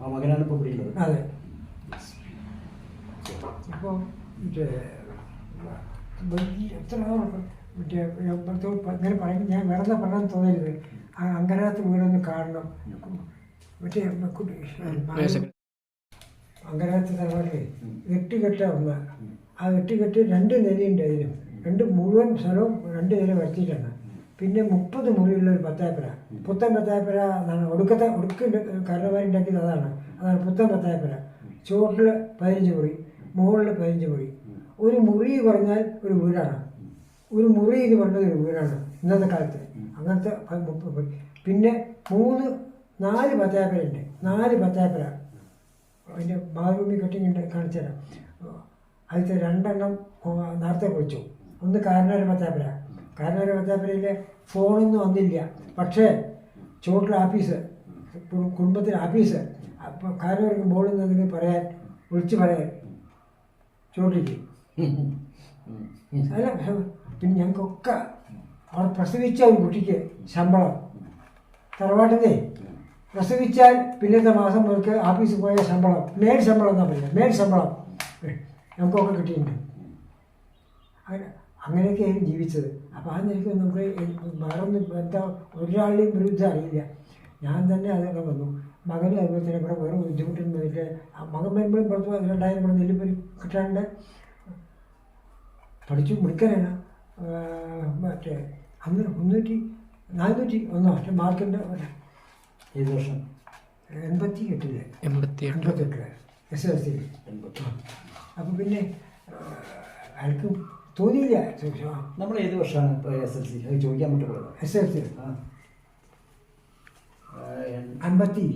ആ മകനാണ് ഇപ്പോൾ പിടിയുള്ളത്. അതെ. ഇപ്പോൾ എത്ര ഇങ്ങനെ പറയുമ്പോൾ ഞാൻ വെറുതെ പറയാൻ തോന്നരുത്. ആ അങ്കരാത്ത് വീടൊന്ന് കാണണം. മറ്റേ അങ്കരാത്ത് തറവാട്ടിൽ 8 കെട്ടാ ഒന്ന്. ആ 8 കെട്ട് 2 നിലയുണ്ട്. അതിനും മുഴുവൻ സ്ഥലവും 2 നില വരുത്തിയിട്ടാണ്. പിന്നെ 30 മുറിയുള്ളൊരു പത്തായപ്പര, പുത്തൻ പത്തായപ്പര എന്നാണ്. ഒടുക്കിൻ്റെ കരണവാരി ഉണ്ടാക്കിയത് അതാണ് പുത്തൻ പത്തായപ്പര. ചുവട്ടിൽ 15 മുറി, മുകളിൽ 15 മുറി. ഒരു മുറി പറഞ്ഞാൽ ഒരു വീടാണ്. ഒരു മുറി എന്ന് പറഞ്ഞത് ഒരു വീടാണ് ഇന്നത്തെ കാലത്ത്. അങ്ങനത്തെ 30 മുറി. പിന്നെ 4 പത്തായപ്പരയുണ്ട്. 4 പത്തായപ്പര. അതിൻ്റെ ബാത്റൂമിൽ കെട്ടിങ്ങുണ്ട്, കാണിച്ചു തരാം. അതിലത്തെ 2 നേരത്തെ പൊളിച്ചു. ഒന്ന് കാരണവര പത്തായപ്പര. കാരണവര പത്തായപ്പരയിൽ ഫോണൊന്നും വന്നില്ല. പക്ഷേ ചുവട്ടിൽ ആഫീസ്, കുടുംബത്തിലെ ആഫീസ്. അപ്പോൾ കാരണവർക്ക് മുകളിൽ നിന്ന് പറയാൻ, വിളിച്ച് പറയാൻ ചുവട്ടിലേക്ക്. അല്ല, പിന്നെ ഞങ്ങൾക്കൊക്കെ അവിടെ പ്രസവിച്ച ഒരു കുട്ടിക്ക് ശമ്പളം തറവാട്ടിന്നേ പ്രസവിച്ചാൽ പിന്നത്തെ മാസം അവർക്ക് ആഫീസിൽ പോയ ശമ്പളം, മേൽ ശമ്പളം എന്നാ പറയുക, മേൽ ശമ്പളം നമുക്കൊക്കെ കിട്ടിയിട്ടുണ്ട്. അങ്ങനെയൊക്കെയായിരുന്നു ജീവിച്ചത്. അപ്പോൾ ആ നിലയ്ക്ക് നമുക്ക് വേറൊന്നും എന്താ ഒരാളുടെയും വിരുദ്ധം അറിയില്ല. ഞാൻ തന്നെ അതൊക്കെ വന്നു. മകനും അതുപോലെ തന്നെ ഇവിടെ വേറെ ബുദ്ധിമുട്ടൊന്നും വരില്ല. മകൻ വരുമ്പോഴും പുറത്ത് 2,000 ഇവിടെ നെല്ലിപ്പൊരി കിട്ടാണ്ട് പഠിച്ചു മിടുക്കനാണ്. മറ്റേ അന്ന് 401 പക്ഷേ മാർക്കിൻ്റെ ഏത് വർഷം? 88 SLC. അപ്പോൾ പിന്നെ അയാൾക്ക് തോന്നിയില്ല. നമ്മൾ ഏത് വർഷമാണ് SLC ചോദിക്കാൻ പറ്റുള്ളത്? SLC 50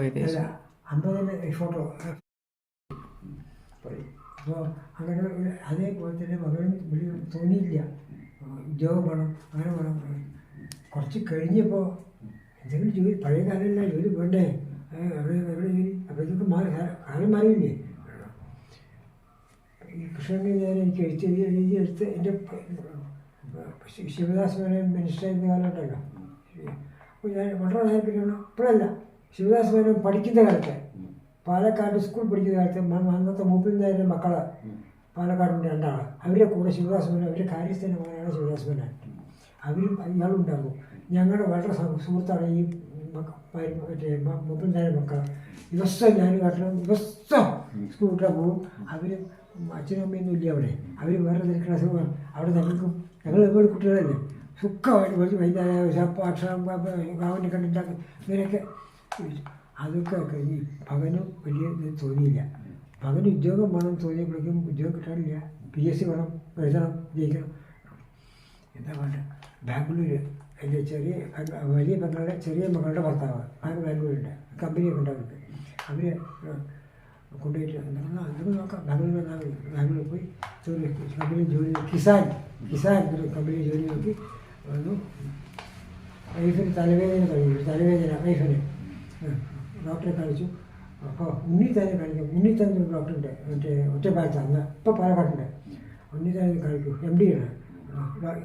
ഏകദേശം 50 ഫോട്ടോ. അപ്പോൾ അങ്ങനെ അതേപോലെ തന്നെ മകനും തോന്നിയില്ല ഉദ്യോഗം വേണം, അങ്ങനെ വേണം. കുറച്ച് കഴിഞ്ഞപ്പോൾ എന്തെങ്കിലും ജോലി, പഴയ കാലമല്ല, ജോലി വേണ്ടേ, എവിടെ ജോലി. അപ്പോഴത്തേക്ക് കാലം മാറിയില്ലേ. ഈ കൃഷ്ണൻ്റെ ഞാൻ എനിക്ക് എഴുത്ത് എൻ്റെ ശിവദാസ് മേനോൻ മിനിസ്റ്റർ ആയിരുന്ന കാലമുണ്ടല്ലോ. അപ്പോൾ ഞാൻ വളരെ താല്പര്യമാണ്. ഇപ്പോഴല്ല, ശിവദാസ് മേനോൻ പഠിക്കുന്ന കാലത്ത്, പാലക്കാട് സ്കൂൾ പഠിക്കുന്ന കാലത്ത് അന്നത്തെ 30,000 മക്കള് പാലക്കാടിൻ്റെ 2 ആൾ. അവരുടെ കൂടെ ശിവദാസ് മേനോൻ, അവരുടെ കാര്യസ്ഥൻ്റെ മകനാണ് ശിവദാസ് മേനോൻ. അവരും ഇയാളുണ്ടാകും. ഞങ്ങളുടെ വളരെ സുഹൃത്താണ് ഈ മറ്റേ 30,000 മക്കൾ. ദിവസം ഞാൻ കാട്ടണം, ദിവസം സ്കൂൾ വിട്ടാൽ പോകും. അവർ അച്ഛനും അമ്മയൊന്നും ഇല്ല അവിടെ. അവർ വേറെ ക്ലാസ് അവിടെ ഞങ്ങൾക്കും, ഞങ്ങൾ ഒരുപാട് കുട്ടികളല്ലേ, സുഖമായിട്ട് വൈകുന്നേരം ഭക്ഷണം കാവനെ കണ്ടുണ്ടാക്കും. ഇങ്ങനെയൊക്കെ അതൊക്കെ കഴിഞ്ഞ് പകനും വലിയ തോന്നിയില്ല. പകന് ഉദ്യോഗം വേണം തോന്നിയപ്പോഴേക്കും ഉദ്യോഗം കിട്ടാനില്ല. PSC വേണം, എഴുതണം, ജയിക്കണം. എന്താ വേണ്ട. ബാംഗ്ലൂർ എൻ്റെ വലിയ പെങ്ങളുടെ ചെറിയ മകളുടെ ഭർത്താവ് ബാംഗ്ലൂരുണ്ട്, കമ്പനിയൊക്കെ ഉണ്ട് അവർക്ക്. അവർ കൊണ്ടുപോയിട്ട് എന്തെങ്കിലും നോക്കാം. ബാംഗ്ലൂരിൽ പോയി കമ്പനി ജോലി, കിസാൻ എന്നൊരു കമ്പനി ജോലി നോക്കി വന്നു. വൈഫിന് തലവേദന വൈഫിന് ഡോക്ടറെ കാണിച്ചു. അപ്പോൾ ഉണ്ണിത്താനെ കാണിക്കാം. ഉണ്ണിത്താൻ ഒരു ഡോക്ടറുണ്ട്, മറ്റേ ഒറ്റപ്പാലത്ത്, അന്ന് ഇപ്പോൾ പാലക്കാടുണ്ട്. ഉണ്ണിത്താനെ കാണിക്കൂ, MD ആണ്,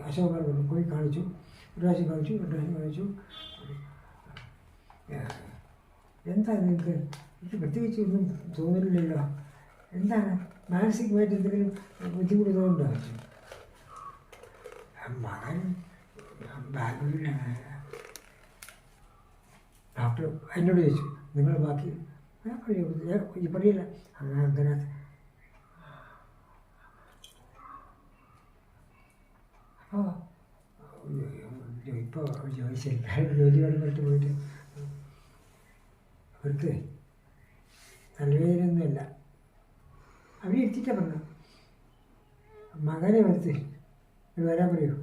അശോക് പോയി കാണിച്ചു. 1 പ്രാവശ്യം കാണിച്ചു, 2 പ്രാവശ്യം കാണിച്ചു. എന്താ നിങ്ങൾക്ക് എനിക്ക് പ്രത്യേകിച്ച് ഒന്നും തോന്നില്ലല്ലോ, എന്താണ് മാനസികമായിട്ട് എന്തെങ്കിലും ബുദ്ധിമുട്ട് തോന്നുന്നുണ്ടോ? മകൻ ബാംഗ്ലൂരിലാണ്. ഡോക്ടർ എന്നോട് ചോദിച്ചു, നിങ്ങൾ ബാക്കി ഈ പണിയില്ല അങ്ങനെ. അപ്പോൾ ഇപ്പോൾ ജോലി കഴിഞ്ഞിട്ട് പോയിട്ട് അവർക്ക് തലവേദനയൊന്നുമില്ല. അവർ എത്തിച്ചാൽ പറഞ്ഞു, മകനെ വരുത്തി വരാൻ പറയൂ.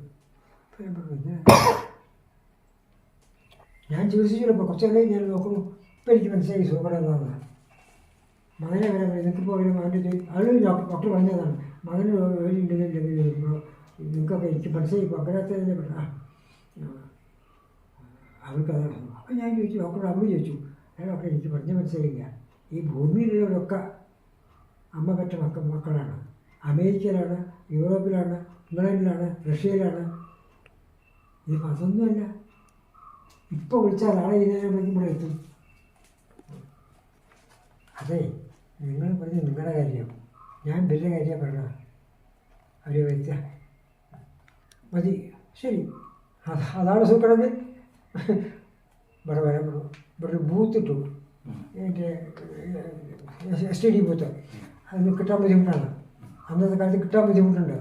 അപ്പോൾ ഞാൻ പറഞ്ഞു, ഞാൻ ചികിത്സിച്ചല്ലോ. ഇപ്പോൾ കുറച്ചല്ലേ ഞാൻ നോക്കുന്നു. ഇപ്പോൾ എനിക്ക് മനസ്സിലായി സുഖപ്പെടാത്തതാണ്. മകനെ വരാൻ പറയും. നിങ്ങൾക്കിപ്പോൾ ഒരു മകൻ്റെ അവര് ഡോക്ടർ പറഞ്ഞതാണ്, മകന് ജോലി ഉണ്ടെങ്കിൽ നിങ്ങൾക്കൊക്കെ എനിക്ക് മനസ്സിലായി പങ്കരാത്തതിനെ അവർക്കത് അപ്പം ഞാൻ ചോദിച്ചു ഡോക്ടർ അവർ ചോദിച്ചു ഡോക്ടർ എനിക്ക് പറഞ്ഞ മനസ്സിലായില്ല ഈ ഭൂമിയിലുള്ളവരൊക്കെ അമ്മ പെറ്റ മക്കളാണ്. അമേരിക്കയിലാണ്, യൂറോപ്പിലാണ്, ഇംഗ്ലണ്ടിലാണ്, റഷ്യയിലാണ്. ഇത് അതൊന്നുമല്ല. ഇപ്പോൾ വിളിച്ചാൽ നാളെ ഇതിനേക്കും ഇവിടെ എത്തും. അതെ, നിങ്ങൾ പറഞ്ഞ നിങ്ങളുടെ കാര്യം, ഞാൻ വലിയ കാര്യം പറഞ്ഞത് അവർ വ്യക്തി മതി. ശരി, അതാണ് സുഖമെങ്കിൽ ഇവിടെ വരാൻ പറഞ്ഞു. ഇവിടെ ഒരു ബൂത്ത് ഇട്ടു, എൻ്റെ STD ബൂത്ത്. അതിന് കിട്ടാൻ ബുദ്ധിമുട്ടാണ്. അന്നത്തെ കാലത്ത് കിട്ടാൻ ബുദ്ധിമുട്ടുണ്ട്.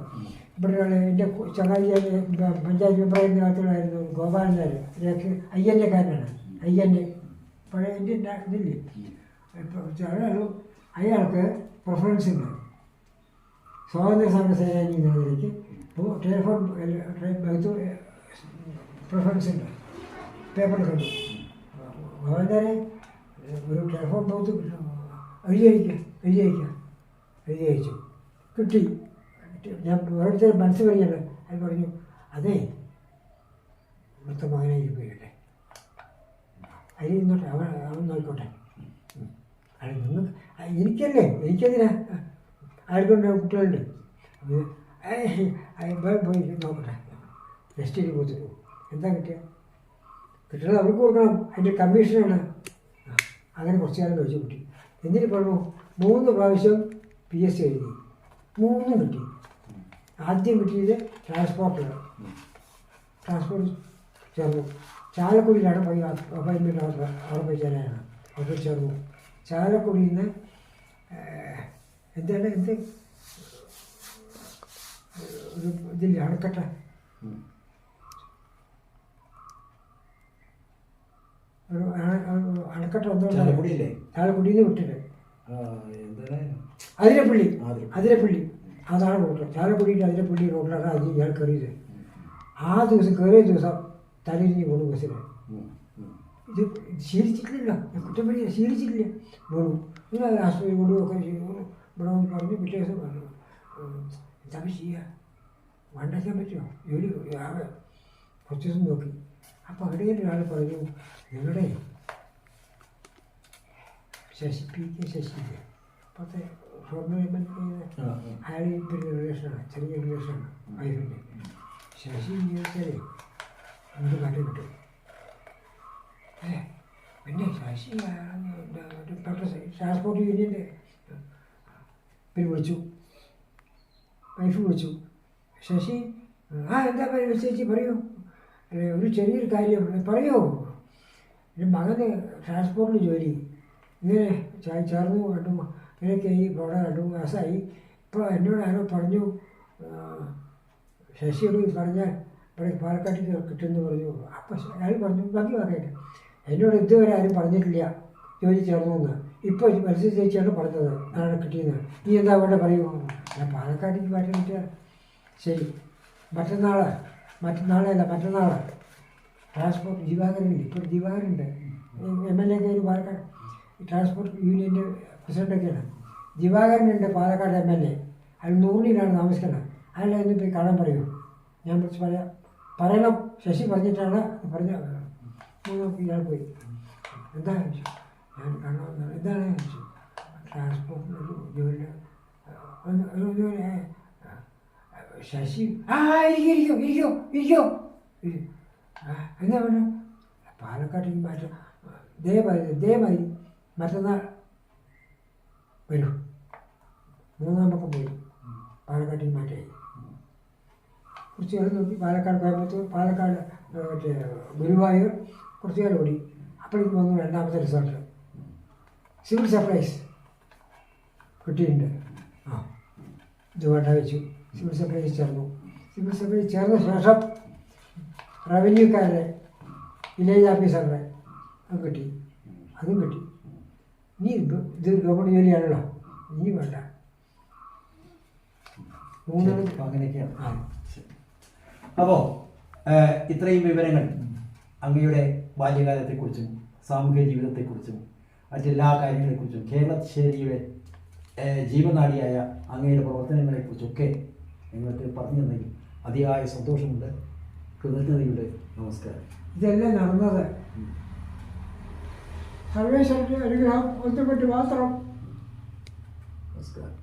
ഇവിടെ ഒരാൾ എൻ്റെ ചങ്ങാതി പഞ്ചായത്ത് മെമ്പറായിരുന്ന കാലത്തുള്ളായിരുന്നു ഗോപാലൻ നായർ. അയ്യൻ്റെക്കാരനാണ്. അയ്യൻ്റെ പഴയ എൻ്റെ ഇതില്ലേ. അയാൾക്ക് പ്രിഫറൻസ് ഉണ്ട്. സ്വാതന്ത്ര്യ സമര സേനാനി എന്ന നിലയ്ക്ക് ടെലിഫോൺ പ്രിഫറൻസ് ഉണ്ട്. പേപ്പറിൽ കണ്ടു. ഗോപാലനെ ഒരു ടെലിഫോൺ ബൂത്ത് എഴുതി അയച്ചു. കിട്ടി. ഞാൻ ഓരോരുത്തരും മനസ്സ് പറയുന്നത് അത് പറഞ്ഞു. അതെ, ഇവിടുത്തെ മകനായി പോയിട്ടെ, അതിൽ നിന്നോട്ടെ, അവൻ നോക്കിക്കോട്ടെ. അത് നിങ്ങൾക്ക് എനിക്കെന്തിനാ ആർക്കൊണ്ട് കുട്ടികളുണ്ട്. പോയി നോക്കട്ടെ. STD ബൂത്ത് എന്താ കിട്ടുന്നത് അവർക്ക് കൊടുക്കണം. അതിൻ്റെ കമ്മീഷനാണ്. അങ്ങനെ കുറച്ച് കാലം കഴിച്ചു കുട്ടി. എന്നിട്ട് പറഞ്ഞു 3 പ്രാവശ്യം PSC എഴുതി, 3 കിട്ടി. ആദ്യം കിട്ടിയത് ട്രാൻസ്പോർട്ട് ചേർന്നു. ചാലക്കുടിയിലാണ് പോയി അപ്പോയിൻമെൻറ്റ് അവിടെ പോയി ചേരാനാണ്. അവിടെ ചേർന്നു. ചാലക്കുടിയിൽ നിന്ന് എന്താണ് ഒരു ഇതില്ല, അണക്കെട്ട ഒരു അണക്കെട്ട ഒന്നുകൊണ്ട് ചാലക്കുടിയിൽ നിന്ന് വിട്ടിട്ട് അതിരപ്പള്ളി അതാണ് റൂട്ട്. ചാലക്കുടിയിൽ അതിരപ്പള്ളി റോഡിലാണ് അത് ഇയാൾ കയറിയത്. ആ ദിവസം കയറിയ ദിവസം തലയിഞ്ഞ് വീണു ബസ്സിൽ. ഇത് ശീലിച്ചിട്ടില്ല, കുറ്റം പറ്റി ശീലിച്ചിട്ടില്ല. വീണു. ഇങ്ങനെ ആശുപത്രി കൊണ്ടുപോയൊക്കെ ചെയ്തു. ഇവിടെ വന്ന് പറഞ്ഞു. പിറ്റേ ദിവസം പറഞ്ഞു എന്താ ചെയ്യുക, വണ്ടയ്ക്കാൻ പറ്റുമോ ജോലി. കുറച്ച് ദിവസം നോക്കി. അപ്പോൾ അവിടെ ഒരാൾ പറഞ്ഞു, നിങ്ങളുടെ ശശി അപ്പോഴത്തെ അയാൾ ഇപ്പം റിലേഷനാണ്, ചെറിയ റിലേഷനാണ് വൈഫിൻ്റെ. ശശി ചോദിച്ചാലേ നമുക്ക് മാറ്റം കിട്ടും. പിന്നെ ശശി ട്രാൻസ്പോർട്ട് യൂണിയൻ്റെ പിന്നെ വിളിച്ചു, വൈഫ് വിളിച്ചു. ശശി എന്താ പറയുക ചേച്ചി, പറയൂ. ഒരു ചെറിയൊരു കാര്യം പറയുമോ. എൻ്റെ മകന് ട്രാൻസ്പോർട്ടിൽ ജോലി ഇങ്ങനെ ചേർന്നു കണ്ടു. ഇങ്ങനെയൊക്കെ ഈ ഇവിടെ 2 മാസമായി. ഇപ്പോൾ എന്നോട് ആരോ പറഞ്ഞു, ശശിയോട് പറഞ്ഞാൽ ഇവിടെ പാലക്കാട്ടിൽ കിട്ടുമെന്ന് പറഞ്ഞു. അപ്പോൾ അയാൾ പറഞ്ഞു ബാക്കി വാക്കായിട്ട് എന്നോട് ഇതുവരെ ആരും പറഞ്ഞിട്ടില്ല ജോലി ചേർന്നു എന്ന്. ഇപ്പോൾ മത്സ്യ ചേച്ചിയാണ് പറഞ്ഞത് നാളെ കിട്ടിയെന്ന്. നീ എന്താ അവിടെ പറയുമോ. ഞാൻ പാലക്കാട്ടിലേക്ക് മാറ്റി കിട്ടിയാൽ ശരി. മറ്റന്നാൾ ട്രാൻസ്പോർട്ട് ദിവാകരനില്ല. ഇപ്പോൾ ദിവാകരുണ്ട്, MLA ഒക്കെ പാലക്കാട് ട്രാൻസ്പോർട്ട് യൂണിയൻ്റെ പ്രസിഡൻ്റൊക്കെയാണ്. ദിവാകരനുണ്ട് പാലക്കാട് MLA. അയാൾ നൂറിലാണ് താമസിക്കുന്നത്. അയാളെ ഒന്ന് പോയി കാണാൻ പറയുമോ. ഞാൻ വിളിച്ച് പറയണം. ശശി പറഞ്ഞിട്ടാണ് പറഞ്ഞ. ഇയാൾ പോയി. എന്താ ചോദിച്ചു. ഞാൻ കാണാമെന്നാണ്. എന്താണ് ചോദിച്ചു. ട്രാൻസ്പോർട്ടിനൊരു ജോലി ശശി ഇരിക്കോ എന്താ പറഞ്ഞു. പാലക്കാട്ടേക്ക് മാറ്റം ദയവായി മറ്റന്നാൾ വരൂ. 3-ാം പക്കം പോയി പാലക്കാട്ടേക്ക് മാറ്റായി. കുറച്ച് കാലം നോക്കി. പാലക്കാട്, കോയമ്പത്തൂർ, പാലക്കാട്, മറ്റേ ഗുരുവായൂർ കുറച്ച് കാലം ഓടി. അപ്പോഴേക്കും വന്നു 2ാമത്തെ റിസൾട്ട്. സിവിൽ സപ്ലൈസ് കിട്ടിയിട്ടുണ്ട്. ഇത് വേണ്ട വെച്ചു. സിവിൽ സപ്ലൈസ് ചേർന്നു. സിവിൽ സപ്ലൈസ് ചേർന്ന ശേഷം റവന്യൂക്കാരുടെ വില്ലേജ് ഓഫീസറുടെ അതും കിട്ടി. ഇനി ഇത് ഗവൺമെൻറ് ജോലിയാണല്ലോ, ഇനി വേണ്ട. 3 അങ്ങനെയൊക്കെയാണ്. അപ്പോൾ ഇത്രയും വിവരങ്ങൾ അങ്ങയുടെ ബാല്യകാലത്തെക്കുറിച്ചും സാമൂഹിക ജീവിതത്തെക്കുറിച്ചും മറ്റെല്ലാ കാര്യങ്ങളെക്കുറിച്ചും കേരളശ്ശേരിയുടെ ജീവനാഡിയായ അങ്ങയുടെ പ്രവർത്തനങ്ങളെക്കുറിച്ചൊക്കെ നിങ്ങൾക്ക് പറഞ്ഞു തന്നെങ്കിൽ അതിയായ സന്തോഷമുണ്ട്, കൃതജ്ഞതയുണ്ട്. നമസ്കാരം. ഇതെല്ലാം നടന്നത് സർവേശ്വരൻ്റെ അനുഗ്രഹം ഒത്തുപെട്ട് മാത്രം. നമസ്കാരം.